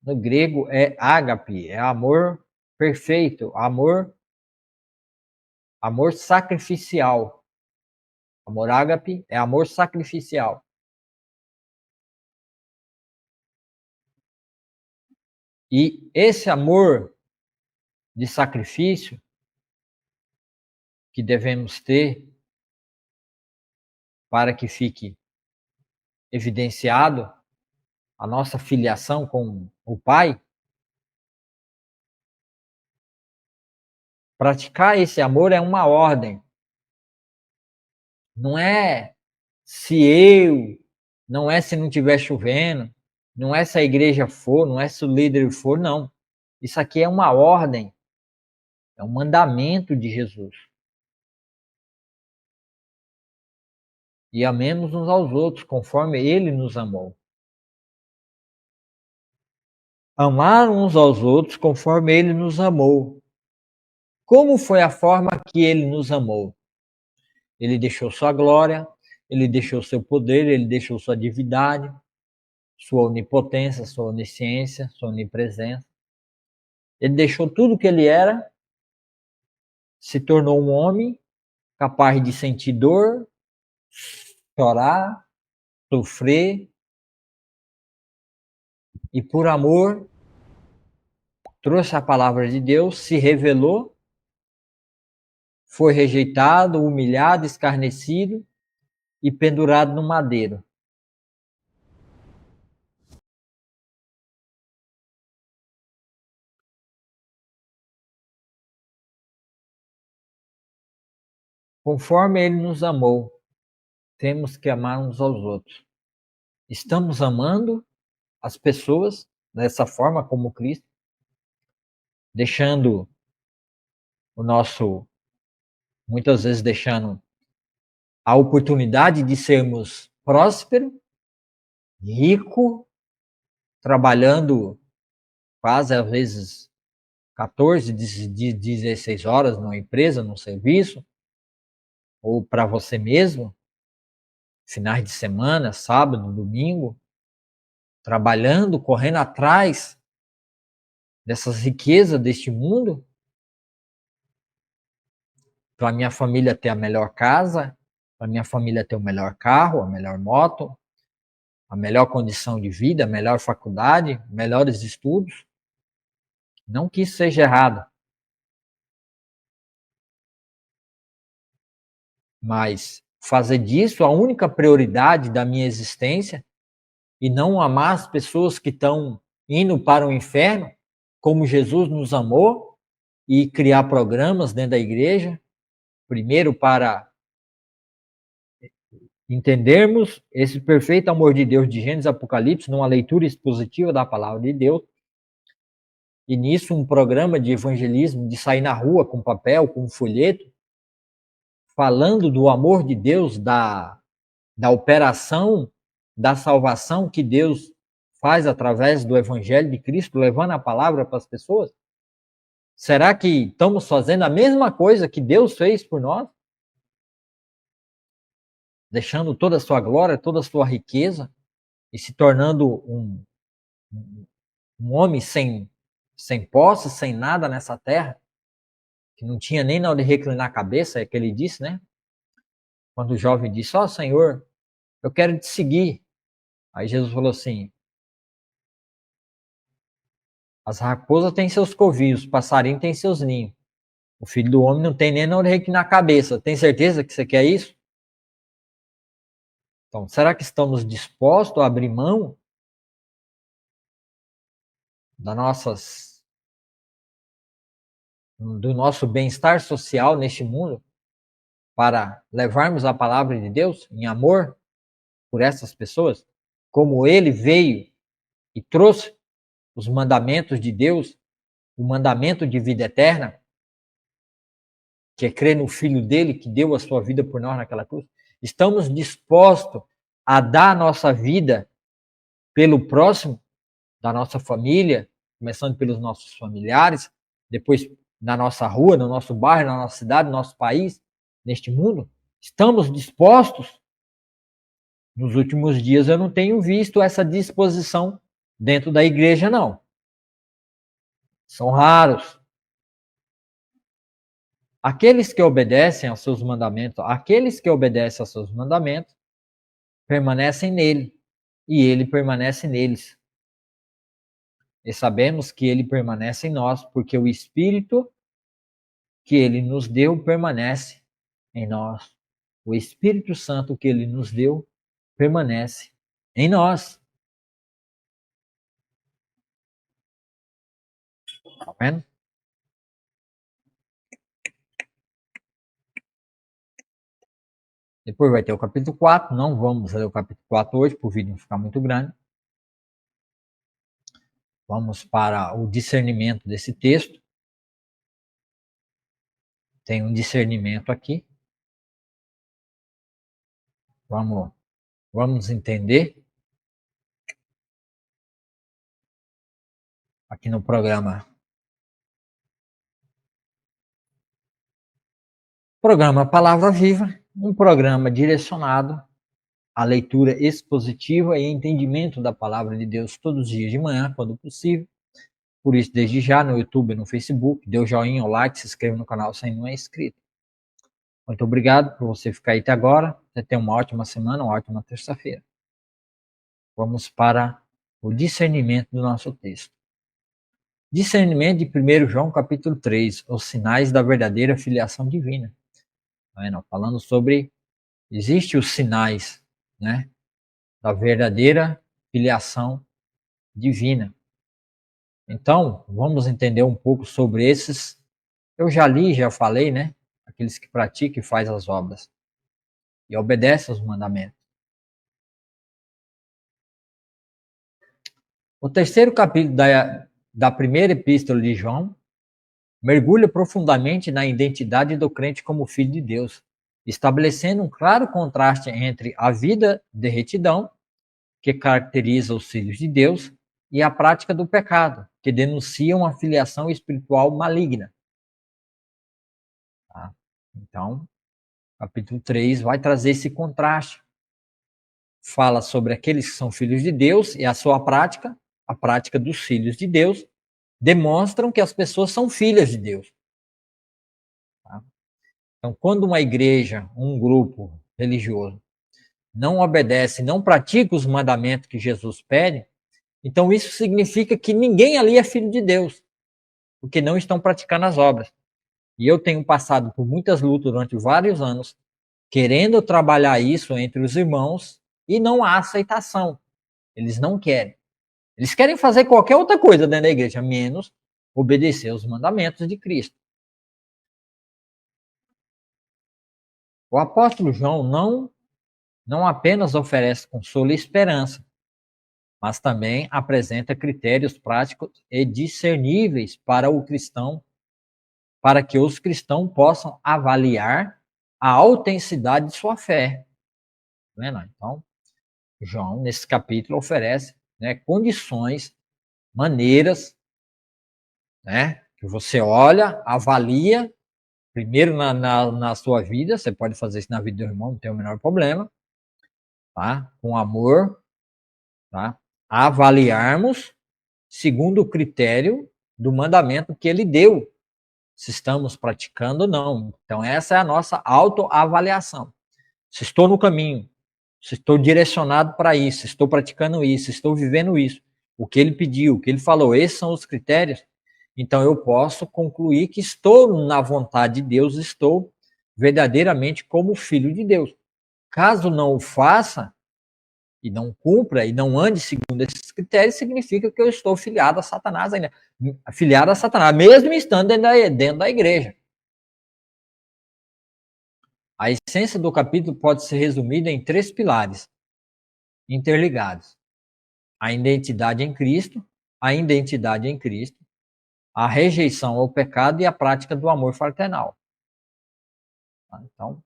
no grego é ágape, é amor perfeito, amor sacrificial. Amor ágape é amor sacrificial. E esse amor de sacrifício que devemos ter para que fique evidenciado a nossa filiação com o Pai, praticar esse amor é uma ordem. Não é não é se não estiver chovendo, não é se a igreja for, não é se o líder for, não. Isso aqui é uma ordem, é um mandamento de Jesus. E amemos uns aos outros, conforme ele nos amou. Amar uns aos outros conforme ele nos amou. Como foi a forma que ele nos amou? Ele deixou sua glória, ele deixou seu poder, ele deixou sua divindade, sua onipotência, sua onisciência, sua onipresença. Ele deixou tudo o que ele era, se tornou um homem capaz de sentir dor, chorar, sofrer, e por amor trouxe a palavra de Deus, se revelou, foi rejeitado, humilhado, escarnecido e pendurado no madeiro. Conforme ele nos amou, temos que amar uns aos outros. Estamos amando as pessoas dessa forma como Cristo, deixando o nosso, muitas vezes deixando a oportunidade de sermos prósperos, rico, trabalhando quase às vezes 14, 16 horas numa empresa, num serviço, ou para você mesmo, finais de semana, sábado, domingo, trabalhando, correndo atrás dessas riquezas deste mundo, para minha família ter a melhor casa, para minha família ter o melhor carro, a melhor moto, a melhor condição de vida, a melhor faculdade, melhores estudos. Não que isso seja errado, mas fazer disso a única prioridade da minha existência e não amar as pessoas que estão indo para o inferno, como Jesus nos amou, e criar programas dentro da igreja, primeiro para entendermos esse perfeito amor de Deus de Gênesis e Apocalipse, numa leitura expositiva da palavra de Deus, e nisso um programa de evangelismo, de sair na rua com papel, com folheto, falando do amor de Deus, da operação da salvação que Deus faz através do Evangelho de Cristo, levando a palavra para as pessoas? Será que estamos fazendo a mesma coisa que Deus fez por nós? Deixando toda a sua glória, toda a sua riqueza e se tornando um homem sem posse, sem nada nessa terra, que não tinha nem onde reclinar a cabeça, é que ele disse, né? Quando o jovem disse, ó Senhor, eu quero te seguir. Aí Jesus falou assim, as raposas têm seus covis, os passarinhos têm seus ninhos. O filho do homem não tem nem onde reclinar a cabeça. Tem certeza que você quer isso? Então, será que estamos dispostos a abrir mão do nosso bem-estar social neste mundo para levarmos a palavra de Deus em amor por essas pessoas? Como ele veio e trouxe os mandamentos de Deus, o mandamento de vida eterna, que é crer no Filho dele que deu a sua vida por nós naquela cruz. Estamos dispostos a dar a nossa vida pelo próximo, da nossa família, começando pelos nossos familiares, depois na nossa rua, no nosso bairro, na nossa cidade, no nosso país, neste mundo? Estamos dispostos? Nos últimos dias eu não tenho visto essa disposição dentro da igreja, não. São raros. Aqueles que obedecem aos seus mandamentos, permanecem nele e ele permanece neles. E sabemos que ele permanece em nós, porque o Espírito que ele nos deu permanece em nós. O Espírito Santo que ele nos deu permanece em nós. Tá vendo? Depois vai ter o capítulo 4. Não vamos ler o capítulo 4 hoje, para o vídeo não ficar muito grande. Vamos para o discernimento desse texto. Tem um discernimento aqui. Vamos entender. Aqui no programa Palavra Viva, um programa direcionado a leitura expositiva e entendimento da palavra de Deus todos os dias de manhã, quando possível. Por isso, desde já, no YouTube e no Facebook, dê o joinha, o like, se inscreva no canal se ainda não é inscrito. Muito obrigado por você ficar aí até agora. Você tenha uma ótima semana, uma ótima terça-feira. Vamos para o discernimento do nosso texto. Discernimento de 1 João capítulo 3, os sinais da verdadeira filiação divina. Falando sobre, existem os sinais, né, da verdadeira filiação divina. Então, vamos entender um pouco sobre esses. Eu já li, já falei, né? Aqueles que praticam e fazem as obras e obedecem aos mandamentos. O terceiro capítulo da primeira epístola de João mergulha profundamente na identidade do crente como filho de Deus, estabelecendo um claro contraste entre a vida de retidão, que caracteriza os filhos de Deus, e a prática do pecado, que denuncia uma filiação espiritual maligna. Tá? Então, capítulo 3 vai trazer esse contraste. Fala sobre aqueles que são filhos de Deus e a sua prática, a prática dos filhos de Deus, demonstram que as pessoas são filhas de Deus. Tá? Então, quando uma igreja, um grupo religioso, não obedece, não pratica os mandamentos que Jesus pede, então isso significa que ninguém ali é filho de Deus, porque não estão praticando as obras. E eu tenho passado por muitas lutas durante vários anos, querendo trabalhar isso entre os irmãos, e não há aceitação. Eles não querem. Eles querem fazer qualquer outra coisa dentro da igreja, menos obedecer os mandamentos de Cristo. O apóstolo João não apenas oferece consolo e esperança, mas também apresenta critérios práticos e discerníveis para o cristão, para que os cristãos possam avaliar a autenticidade de sua fé. Então, João, nesse capítulo, oferece, né, condições, maneiras, né, que você olha, avalia, primeiro na sua vida, você pode fazer isso na vida do irmão, não tem o menor problema, tá? Com amor, tá? Avaliarmos segundo o critério do mandamento que ele deu, se estamos praticando ou não. Então, essa é a nossa autoavaliação. Se estou no caminho, se estou direcionado para isso, se estou praticando isso, se estou vivendo isso, o que ele pediu, o que ele falou, esses são os critérios, então eu posso concluir que estou na vontade de Deus, estou verdadeiramente como filho de Deus. Caso não o faça, e não cumpra, e não ande segundo esses critérios, significa que eu estou filiado a Satanás ainda. Filiado a Satanás, mesmo estando dentro da igreja. A essência do capítulo pode ser resumida em 3 pilares interligados: a identidade em Cristo, a identidade em Cristo, a rejeição ao pecado e a prática do amor fraternal. Então,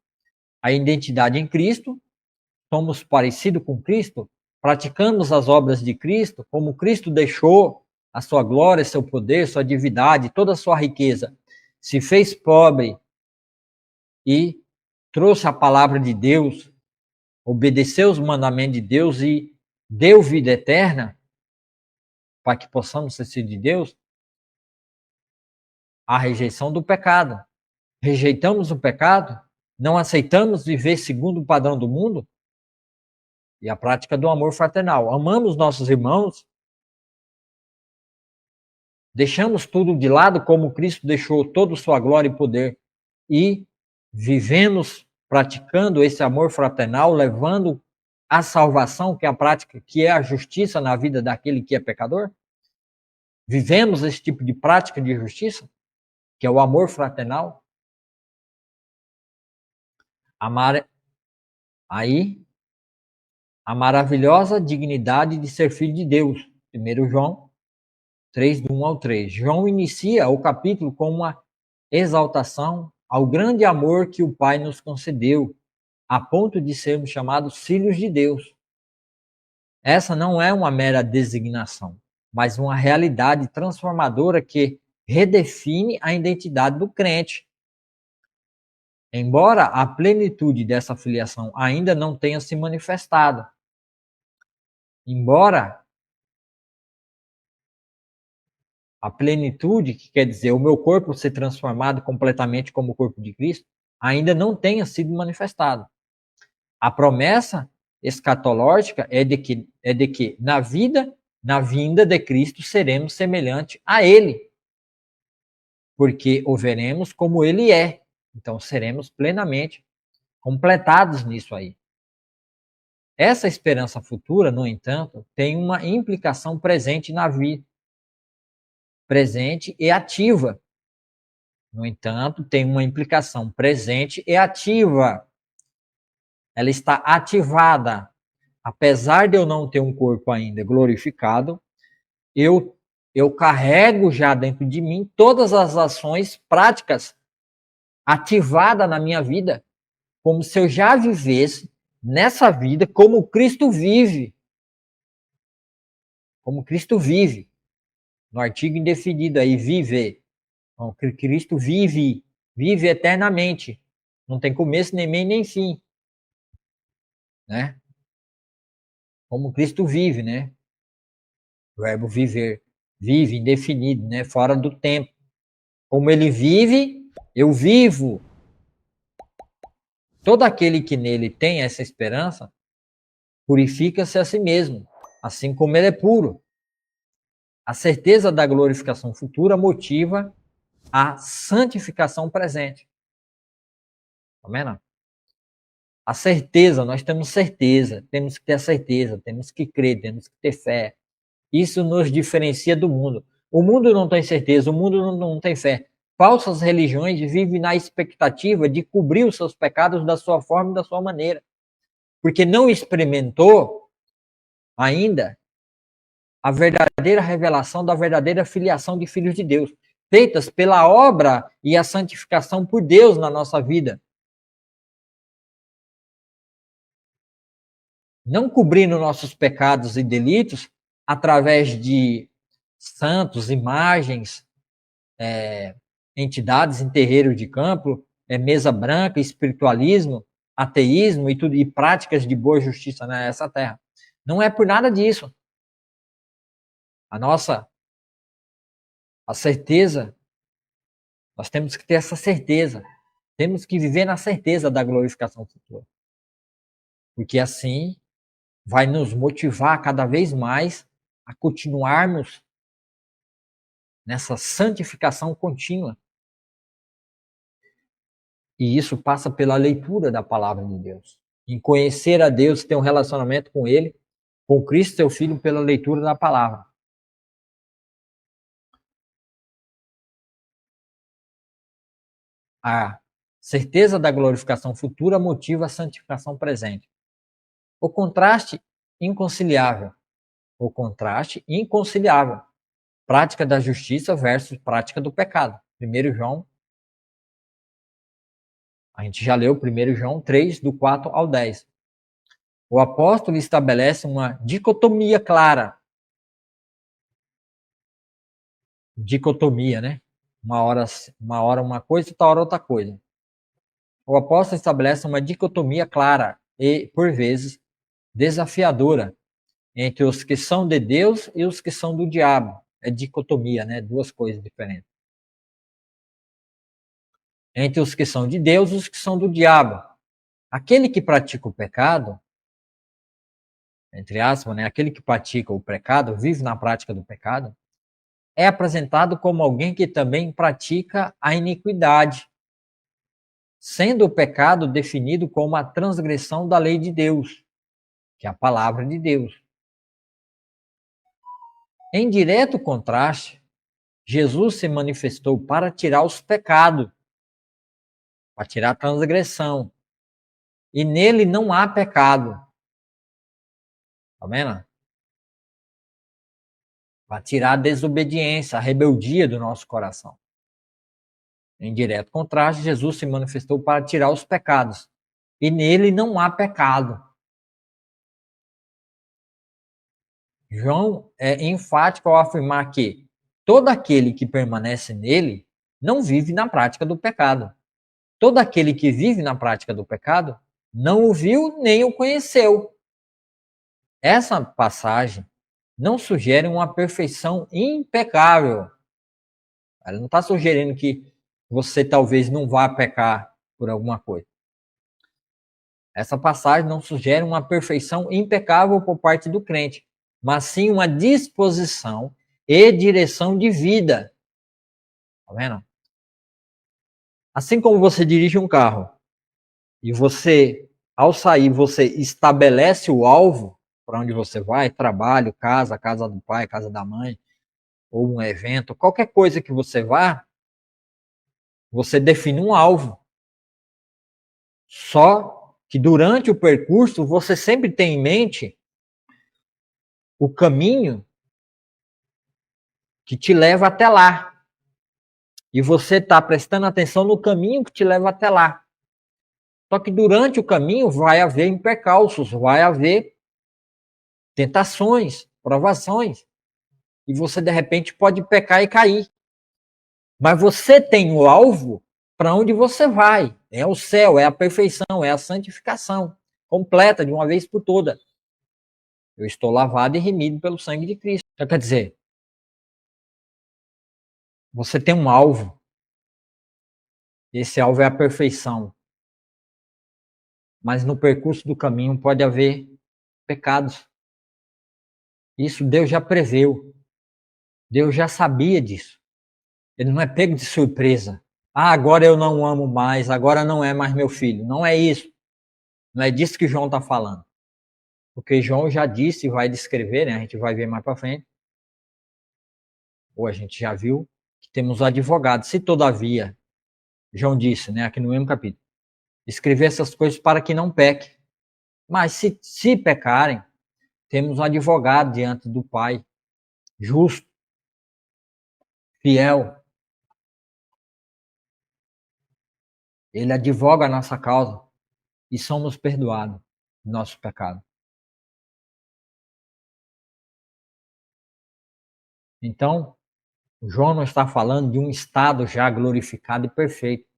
a identidade em Cristo, somos parecidos com Cristo, praticamos as obras de Cristo, como Cristo deixou a sua glória, seu poder, sua divindade, toda a sua riqueza, se fez pobre e trouxe a palavra de Deus, obedeceu os mandamentos de Deus e deu vida eterna, para que possamos ser filhos de Deus. A rejeição do pecado. Rejeitamos o pecado, não aceitamos viver segundo o padrão do mundo, e a prática do amor fraternal. Amamos nossos irmãos, deixamos tudo de lado como Cristo deixou toda sua glória e poder, e vivemos praticando esse amor fraternal, levando a salvação, que é a prática, que é a justiça na vida daquele que é pecador. Vivemos esse tipo de prática de justiça, que é o amor fraternal. Aí, a maravilhosa dignidade de ser filho de Deus. 1 João 3, do 1 ao 3. João inicia o capítulo com uma exaltação ao grande amor que o Pai nos concedeu, a ponto de sermos chamados filhos de Deus. Essa não é uma mera designação, mas uma realidade transformadora que redefine a identidade do crente. Embora a plenitude dessa filiação ainda não tenha se manifestado, embora a plenitude, que quer dizer o meu corpo ser transformado completamente como o corpo de Cristo, ainda não tenha sido manifestado. A promessa escatológica é de que na vinda de Cristo seremos semelhantes a Ele, porque o veremos como Ele é. Então seremos plenamente completados nisso aí. Essa esperança futura, no entanto, tem uma implicação presente na vida, presente e ativa. No entanto, tem uma implicação presente e ativa. Ela está ativada. Apesar de eu não ter um corpo ainda glorificado, eu carrego já dentro de mim todas as ações práticas ativadas na minha vida, como se eu já vivesse nessa vida como Cristo vive. Como Cristo vive. No artigo indefinido aí, vive. Então, Cristo vive, vive eternamente. Não tem começo, nem meio, nem fim. Né? Como Cristo vive, né? O verbo viver. Vive, indefinido, né? Fora do tempo. Como ele vive, eu vivo. Todo aquele que nele tem essa esperança, purifica-se a si mesmo, assim como ele é puro. A certeza da glorificação futura motiva a santificação presente. Tá vendo? A certeza, nós temos certeza, temos que ter a certeza, temos que crer, temos que ter fé. Isso nos diferencia do mundo. O mundo não tem certeza, o mundo não tem fé. Falsas religiões vivem na expectativa de cobrir os seus pecados da sua forma e da sua maneira. Porque não experimentou ainda a verdadeira revelação da verdadeira filiação de filhos de Deus, feitas pela obra e a santificação por Deus na nossa vida. Não cobrindo nossos pecados e delitos através de santos, imagens, entidades em terreiro de campo, mesa branca, espiritualismo, ateísmo e tudo, e práticas de boa justiça nessa terra. Não é por nada disso. A certeza, nós temos que ter essa certeza. Temos que viver na certeza da glorificação futura. Porque assim vai nos motivar cada vez mais a continuarmos nessa santificação contínua. E isso passa pela leitura da palavra de Deus. Em conhecer a Deus, ter um relacionamento com Ele, com Cristo, seu Filho, pela leitura da palavra. A certeza da glorificação futura motiva a santificação presente. O contraste inconciliável. O contraste inconciliável. Prática da justiça versus prática do pecado. 1 João, a gente já leu 1 João 3, do 4 ao 10. O apóstolo estabelece uma dicotomia clara. Dicotomia, né? Uma hora uma coisa, outra hora outra coisa. O apóstolo estabelece uma dicotomia clara e, por vezes, desafiadora entre os que são de Deus e os que são do diabo. É dicotomia, né? Duas coisas diferentes. Entre os que são de Deus e os que são do diabo. Aquele que pratica o pecado, entre aspas, né? Aquele que pratica o pecado, vive na prática do pecado, é apresentado como alguém que também pratica a iniquidade, sendo o pecado definido como a transgressão da lei de Deus, que é a palavra de Deus. Em direto contraste, Jesus se manifestou para tirar os pecados, para tirar a transgressão. E nele não há pecado. Tá vendo? Para tirar a desobediência, a rebeldia do nosso coração. Em direto contraste, Jesus se manifestou para tirar os pecados. E nele não há pecado. João é enfático ao afirmar que todo aquele que permanece nele não vive na prática do pecado. todo aquele que vive na prática do pecado não o viu nem o conheceu. Essa passagem não sugere uma perfeição impecável. Ela não está sugerindo que você talvez não vá pecar por alguma coisa. Essa passagem não sugere uma perfeição impecável por parte do crente, mas sim uma disposição e direção de vida. Tá vendo? Assim como você dirige um carro e você, ao sair, você estabelece o alvo para onde você vai, trabalho, casa, casa do pai, casa da mãe, ou um evento, qualquer coisa que você vá, você define um alvo. Só que durante o percurso você sempre tem em mente o caminho que te leva até lá. E você está prestando atenção no caminho que te leva até lá. Só que durante o caminho vai haver percalços, vai haver tentações, provações. E você, de repente, pode pecar e cair. Mas você tem o alvo para onde você vai. É o céu, é a perfeição, é a santificação completa de uma vez por toda. Eu estou lavado e remido pelo sangue de Cristo. Então, quer dizer, você tem um alvo. Esse alvo é a perfeição. Mas no percurso do caminho pode haver pecados. Isso Deus já preveu. Deus já sabia disso. Ele não é pego de surpresa. Ah, agora eu não amo mais, agora não é mais meu filho. Não é isso. Não é disso que João está falando. Porque João já disse e vai descrever, né? A gente vai ver mais para frente. Ou a gente já viu que temos advogados. Se todavia, João disse, né, aqui no mesmo capítulo, escrever essas coisas para que não peque. Mas se pecarem, temos um advogado diante do Pai, justo, fiel. Ele advoga a nossa causa e somos perdoados do nosso pecado. Então, João não está falando de um estado já glorificado e perfeito,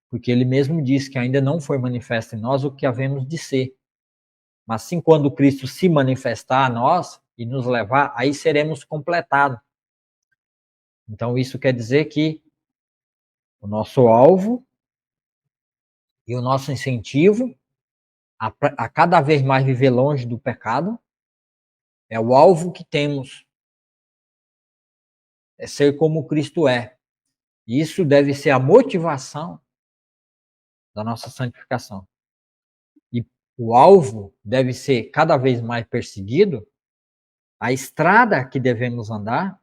porque ele mesmo diz que ainda não foi manifesto em nós o que havemos de ser. Mas sim, quando Cristo se manifestar a nós e nos levar, aí seremos completados. Então, isso quer dizer que o nosso alvo e o nosso incentivo a cada vez mais viver longe do pecado é o alvo que temos. É ser como Cristo é. E isso deve ser a motivação da nossa santificação. E o alvo deve ser cada vez mais perseguido. A estrada que devemos andar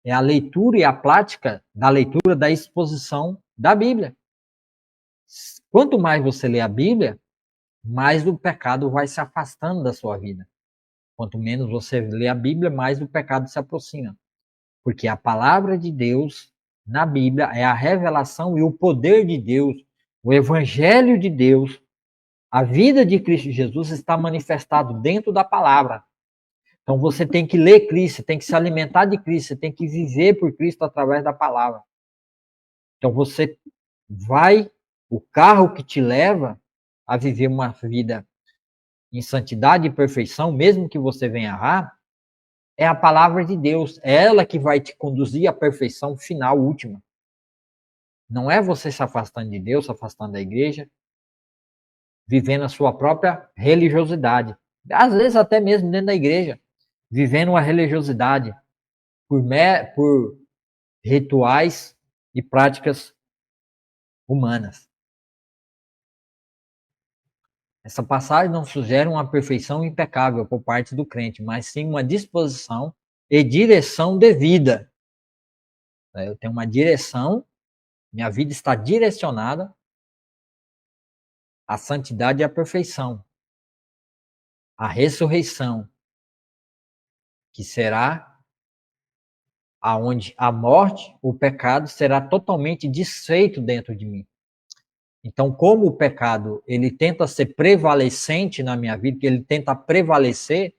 é a leitura e a prática da leitura da exposição da Bíblia. Quanto mais você lê a Bíblia, mais o pecado vai se afastando da sua vida. Quanto menos você lê a Bíblia, mais o pecado se aproxima. Porque a palavra de Deus na Bíblia é a revelação e o poder de Deus, o evangelho de Deus, a vida de Cristo Jesus está manifestado dentro da palavra. Então você tem que ler Cristo, você tem que se alimentar de Cristo, você tem que viver por Cristo através da palavra. Então você vai, o carro que te leva a viver uma vida em santidade e perfeição, mesmo que você venha errar, é a palavra de Deus. É ela que vai te conduzir à perfeição final, última. Não é você se afastando de Deus, se afastando da igreja, vivendo a sua própria religiosidade. Às vezes até mesmo dentro da igreja, vivendo uma religiosidade por rituais e práticas humanas. Essa passagem não sugere uma perfeição impecável por parte do crente, mas sim uma disposição e direção devida. Eu tenho uma direção, minha vida está direcionada à santidade e à perfeição, à ressurreição, que será aonde a morte, o pecado será totalmente desfeito dentro de mim. Então, como o pecado, ele tenta ser prevalecente na minha vida, que ele tenta prevalecer,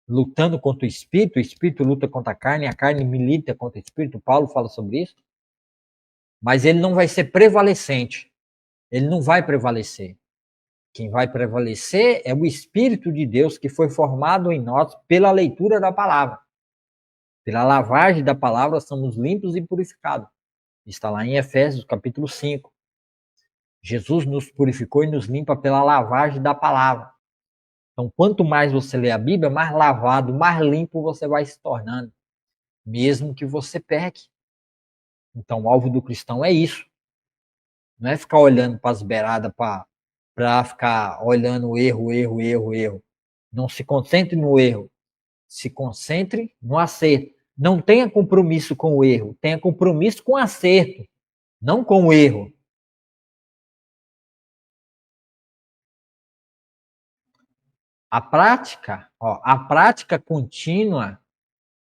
lutando contra o espírito luta contra a carne milita contra o espírito, Paulo fala sobre isso, mas ele não vai ser prevalecente. ele não vai prevalecer. Quem vai prevalecer é o Espírito de Deus que foi formado em nós pela leitura da palavra. Pela lavagem da palavra somos limpos e purificados. Está lá em Efésios, capítulo 5. Jesus nos purificou e nos limpa pela lavagem da palavra. Então, quanto mais você lê a Bíblia, mais lavado, mais limpo você vai se tornando, mesmo que você peque. Então, o alvo do cristão é isso. Não é ficar olhando para as beiradas para ficar olhando o erro, erro, erro, erro. Não se concentre no erro. Se concentre no acerto. Não tenha compromisso com o erro. Tenha compromisso com o acerto, não com o erro. A prática contínua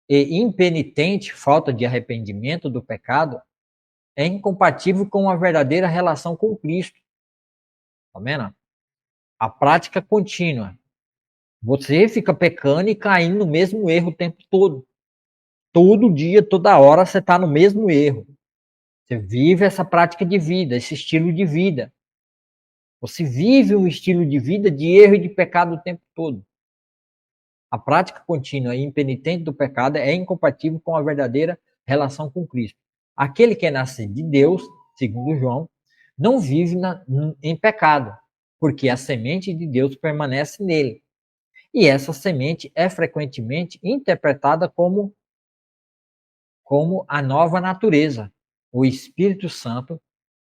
e impenitente, falta de arrependimento do pecado, é incompatível com uma verdadeira relação com Cristo. Tá vendo? A prática contínua. Você fica pecando e caindo no mesmo erro o tempo todo. Todo dia, toda hora, você está no mesmo erro. Você vive essa prática de vida, esse estilo de vida. Você vive um estilo de vida de erro e de pecado o tempo todo. A prática contínua e impenitente do pecado é incompatível com a verdadeira relação com Cristo. Aquele que é nascido de Deus, segundo João, não vive em pecado, porque a semente de Deus permanece nele. E essa semente é frequentemente interpretada como a nova natureza, o Espírito Santo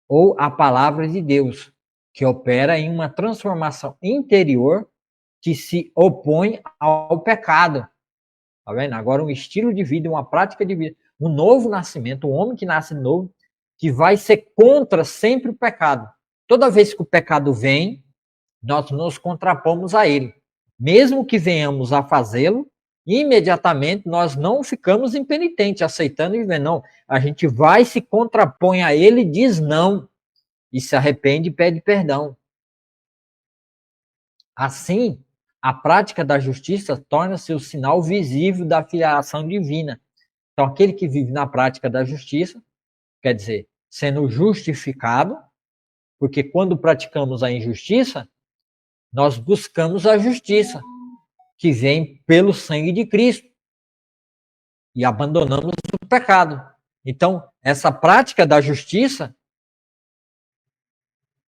ou a palavra de Deus, que opera em uma transformação interior que se opõe ao pecado. Tá vendo? Agora, um estilo de vida, uma prática de vida, um novo nascimento, um homem que nasce novo, que vai ser contra sempre o pecado. Toda vez que o pecado vem, nós nos contrapomos a ele. Mesmo que venhamos a fazê-lo, imediatamente nós não ficamos impenitentes, aceitando e vivendo. Não, a gente vai, se contrapõe a ele, diz não, e se arrepende e pede perdão. Assim, a prática da justiça torna-se o sinal visível da filiação divina. Então, aquele que vive na prática da justiça, quer dizer, sendo justificado, porque quando praticamos a injustiça, nós buscamos a justiça, que vem pelo sangue de Cristo, e abandonamos o pecado. Então, essa prática da justiça,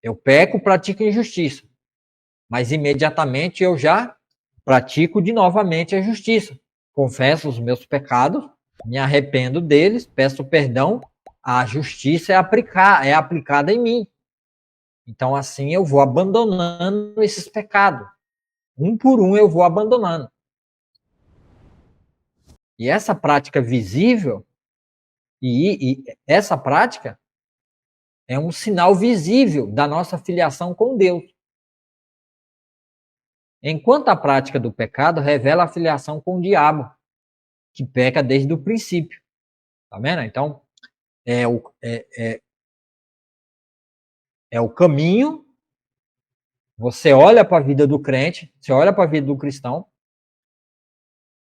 eu peco, pratico injustiça, mas imediatamente eu já pratico de novamente a justiça. Confesso os meus pecados, me arrependo deles, peço perdão, a justiça é aplicada em mim. Então, assim, eu vou abandonando esses pecados. Um por um eu vou abandonando. E essa prática visível, e essa prática é um sinal visível da nossa filiação com Deus. Enquanto a prática do pecado revela a filiação com o diabo, que peca desde o princípio. Tá vendo? Então, é o caminho. Você olha para a vida do crente, você olha para a vida do cristão,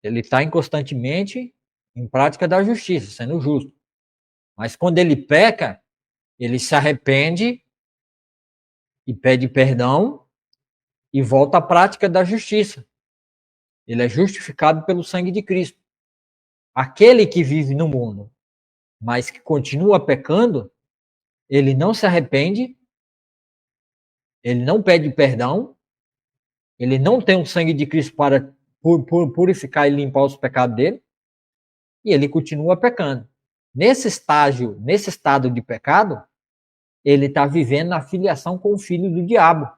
ele está constantemente em prática da justiça, sendo justo. Mas quando ele peca, ele se arrepende e pede perdão e volta à prática da justiça. Ele é justificado pelo sangue de Cristo. Aquele que vive no mundo, mas que continua pecando, ele não se arrepende, ele não pede perdão, ele não tem o sangue de Cristo para purificar e limpar os pecados dele, e ele continua pecando. Nesse estado de pecado, ele está vivendo na filiação com o filho do diabo.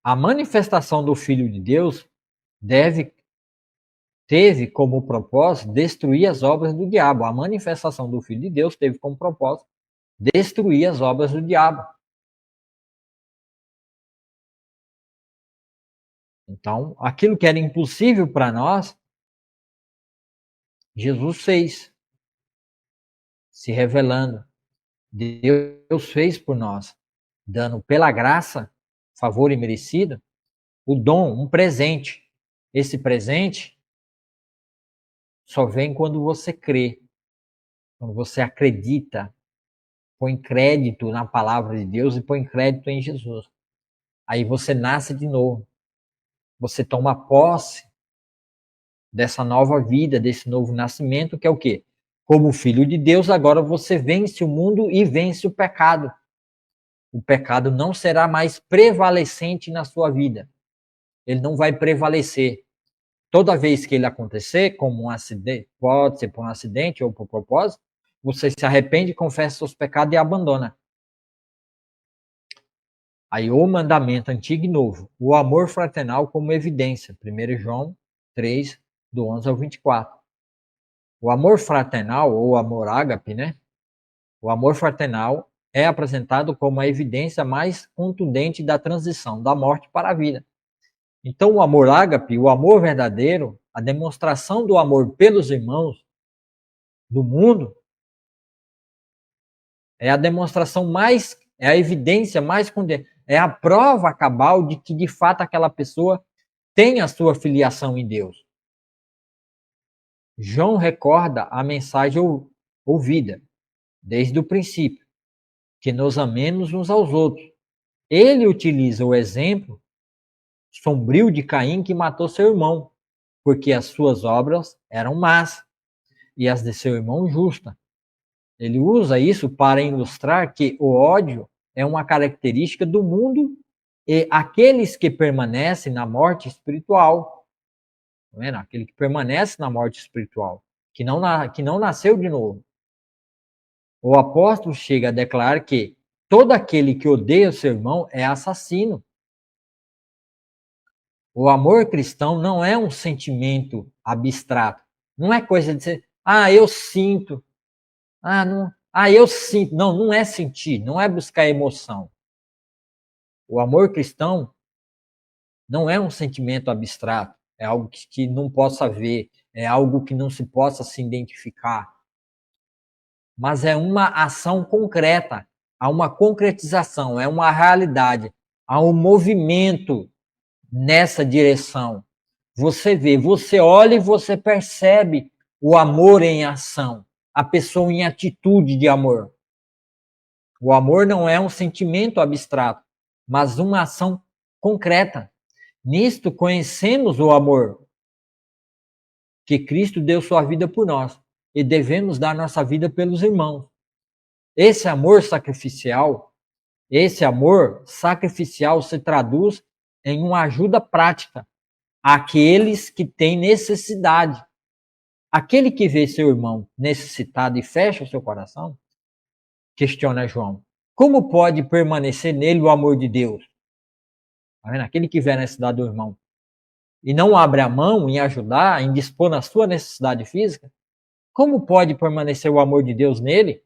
A manifestação do Filho de Deus teve como propósito destruir as obras do diabo. A manifestação do Filho de Deus teve como propósito destruir as obras do diabo. Então, aquilo que era impossível para nós, Jesus fez, se revelando. Deus fez por nós, dando pela graça, favor imerecido, o dom, um presente. Esse presente só vem quando você crê. quando você acredita, põe crédito na palavra de Deus e põe crédito em Jesus. Aí você nasce de novo. Você toma posse dessa nova vida, desse novo nascimento, que é o quê? Como filho de Deus, agora você vence o mundo e vence o pecado. O pecado não será mais prevalecente na sua vida. Ele não vai prevalecer. Toda vez que ele acontecer, como um acidente, pode ser por um acidente ou por propósito, você se arrepende, confessa seus pecados e abandona. Aí o mandamento antigo e novo, o amor fraternal como evidência, 1 João 3, do 11 ao 24. O amor fraternal, ou amor ágape, né? O amor fraternal é apresentado como a evidência mais contundente da transição da morte para a vida. Então, o amor ágape, o amor verdadeiro, a demonstração do amor pelos irmãos do mundo, é a demonstração mais, é a evidência mais contundente, é a prova cabal de que, de fato, aquela pessoa tem a sua filiação em Deus. João recorda a mensagem ouvida desde o princípio, que nos amemos uns aos outros. Ele utiliza o exemplo sombrio de Caim, que matou seu irmão, porque as suas obras eram más e as de seu irmão justas. Ele usa isso para ilustrar que o ódio é uma característica do mundo e aqueles que permanecem na morte espiritual, tá vendo? Aquele que permanece na morte espiritual, que não nasceu de novo. O apóstolo chega a declarar que todo aquele que odeia o seu irmão é assassino. O amor cristão não é um sentimento abstrato. Não é coisa de ser, eu sinto. Eu sinto. Não, não é sentir, não é buscar emoção. O amor cristão não é um sentimento abstrato, é algo que não possa ver, é algo que não se possa se identificar. Mas é uma ação concreta, há uma concretização, é uma realidade, há um movimento nessa direção. Você vê, você olha e você percebe o amor em ação, a pessoa em atitude de amor. O amor não é um sentimento abstrato, mas uma ação concreta. Nisto conhecemos o amor, que Cristo deu sua vida por nós e devemos dar nossa vida pelos irmãos. Esse amor sacrificial se traduz em uma ajuda prática àqueles que têm necessidade. Aquele que vê seu irmão necessitado e fecha o seu coração, questiona João, como pode permanecer nele o amor de Deus? Tá vendo? Aquele que vê a necessidade do irmão e não abre a mão em ajudar, em dispor na sua necessidade física, como pode permanecer o amor de Deus nele?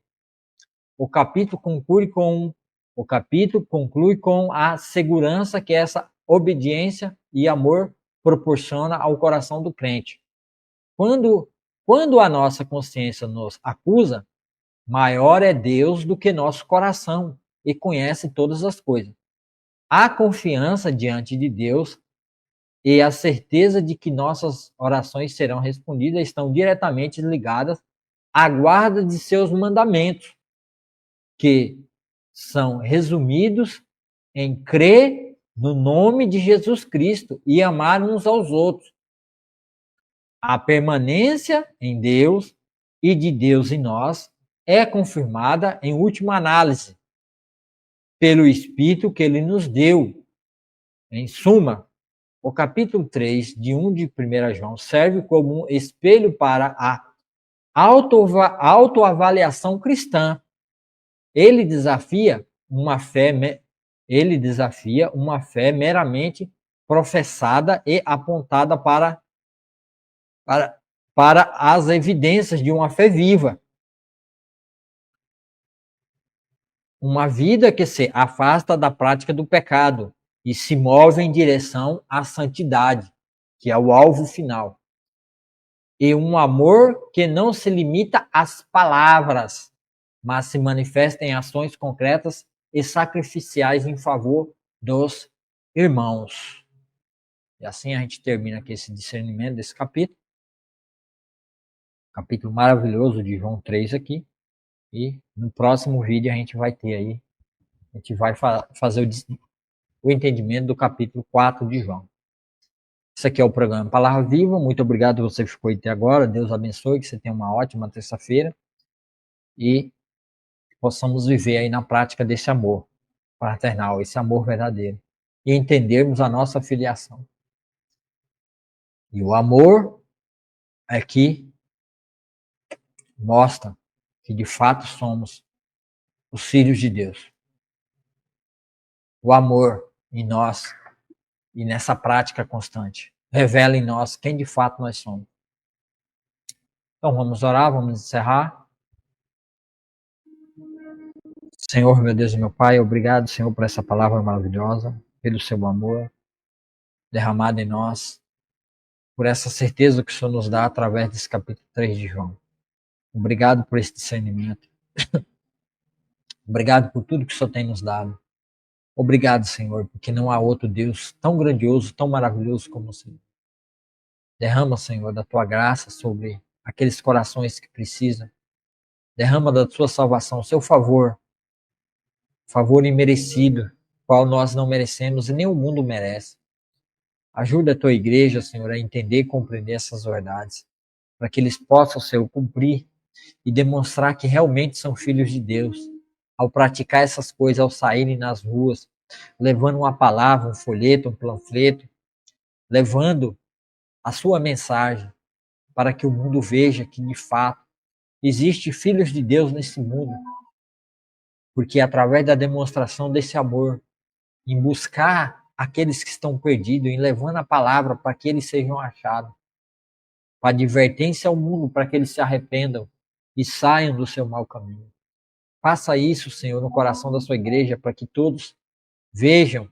O capítulo conclui com a segurança que essa obediência e amor proporciona ao coração do crente. Quando a nossa consciência nos acusa, maior é Deus do que nosso coração e conhece todas as coisas. A confiança diante de Deus e a certeza de que nossas orações serão respondidas estão diretamente ligadas à guarda de seus mandamentos, que são resumidos em crer no nome de Jesus Cristo e amar uns aos outros. A permanência em Deus e de Deus em nós é confirmada, em última análise, pelo Espírito que Ele nos deu. Em suma, o capítulo 3 de 1 de 1 João serve como um espelho para a autoavaliação cristã. Ele desafia uma fé meramente professada e apontada para as evidências de uma fé viva. Uma vida que se afasta da prática do pecado e se move em direção à santidade, que é o alvo final. E um amor que não se limita às palavras, mas se manifesta em ações concretas e sacrificiais em favor dos irmãos. E assim a gente termina aqui esse discernimento desse capítulo. Capítulo maravilhoso de João 3 aqui. E no próximo vídeo a gente vai ter aí, a gente vai fazer o entendimento do capítulo 4 de João. Isso aqui é o programa Palavra Viva. Muito obrigado por você que ficou até agora. Deus abençoe, que você tenha uma ótima terça-feira e possamos viver aí na prática desse amor fraternal, esse amor verdadeiro, e entendermos a nossa filiação. E o amor é que mostra que de fato somos os filhos de Deus. O amor em nós e nessa prática constante revela em nós quem de fato nós somos. Então vamos orar, vamos encerrar. Senhor, meu Deus e meu Pai, obrigado, Senhor, por essa palavra maravilhosa, pelo seu amor derramado em nós, por essa certeza que o Senhor nos dá através desse capítulo 3 de João. Obrigado por esse discernimento. Obrigado por tudo que o Senhor tem nos dado. Obrigado, Senhor, porque não há outro Deus tão grandioso, tão maravilhoso como o Senhor. Derrama, Senhor, da tua graça sobre aqueles corações que precisam. Derrama da tua salvação, seu favor imerecido, qual nós não merecemos e nem o mundo merece. Ajuda a tua igreja, Senhor, a entender e compreender essas verdades, para que eles possam, Senhor, cumprir e demonstrar que realmente são filhos de Deus, ao praticar essas coisas, ao saírem nas ruas, levando uma palavra, um folheto, um panfleto, levando a sua mensagem, para que o mundo veja que, de fato, existe filhos de Deus nesse mundo, porque através da demonstração desse amor, em buscar aqueles que estão perdidos, em levando a palavra para que eles sejam achados, para advertência ao mundo, para que eles se arrependam e saiam do seu mau caminho. Faça isso, Senhor, no coração da sua igreja, para que todos vejam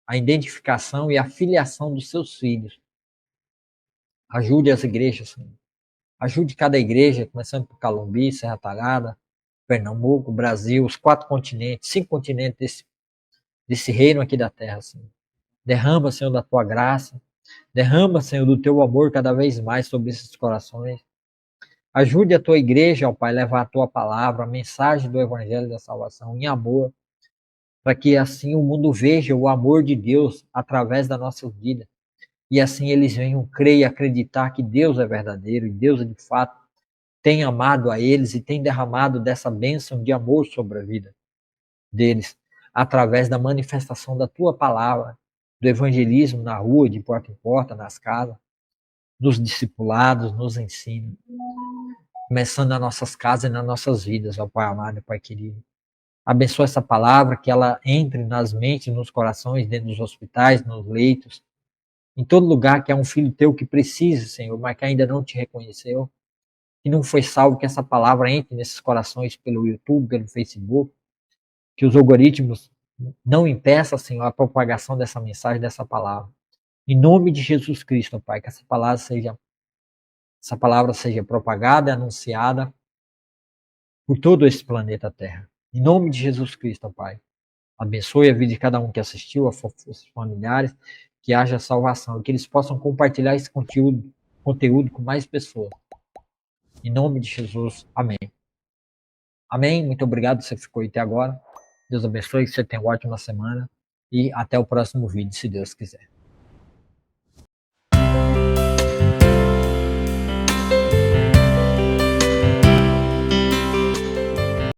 a identificação e a filiação dos seus filhos. Ajude as igrejas, Senhor. Ajude cada igreja, começando por Calumbi, Serra Talhada, Pernambuco, Brasil, os 4 continentes, 5 continentes desse reino aqui da terra, Senhor. Derrama, Senhor, da tua graça. Derrama, Senhor, do teu amor cada vez mais sobre esses corações. Ajude a tua igreja, ó Pai, a levar a tua palavra, a mensagem do evangelho da salvação em amor, para que assim o mundo veja o amor de Deus através da nossa vida. E assim eles venham crer e acreditar que Deus é verdadeiro e Deus de fato tem amado a eles e tem derramado dessa bênção de amor sobre a vida deles, através da manifestação da tua palavra, do evangelismo na rua, de porta em porta, nas casas, nos discipulados, nos ensina, começando nas nossas casas e nas nossas vidas, ó Pai amado, Pai querido. Abençoa essa palavra, que ela entre nas mentes, nos corações, dentro dos hospitais, nos leitos, em todo lugar que é um filho teu que precisa, Senhor, mas que ainda não te reconheceu, que não foi salvo, que essa palavra entre nesses corações pelo YouTube, pelo Facebook, que os algoritmos não impeçam, Senhor, a propagação dessa mensagem, dessa palavra. Em nome de Jesus Cristo, Pai, que essa palavra seja propagada e anunciada por todo esse planeta Terra. Em nome de Jesus Cristo, Pai. Abençoe a vida de cada um que assistiu, os familiares, que haja salvação e que eles possam compartilhar esse conteúdo com mais pessoas. Em nome de Jesus, amém. Amém. Muito obrigado por você ficou aí até agora. Deus abençoe, que você tenha uma ótima semana e até o próximo vídeo, se Deus quiser.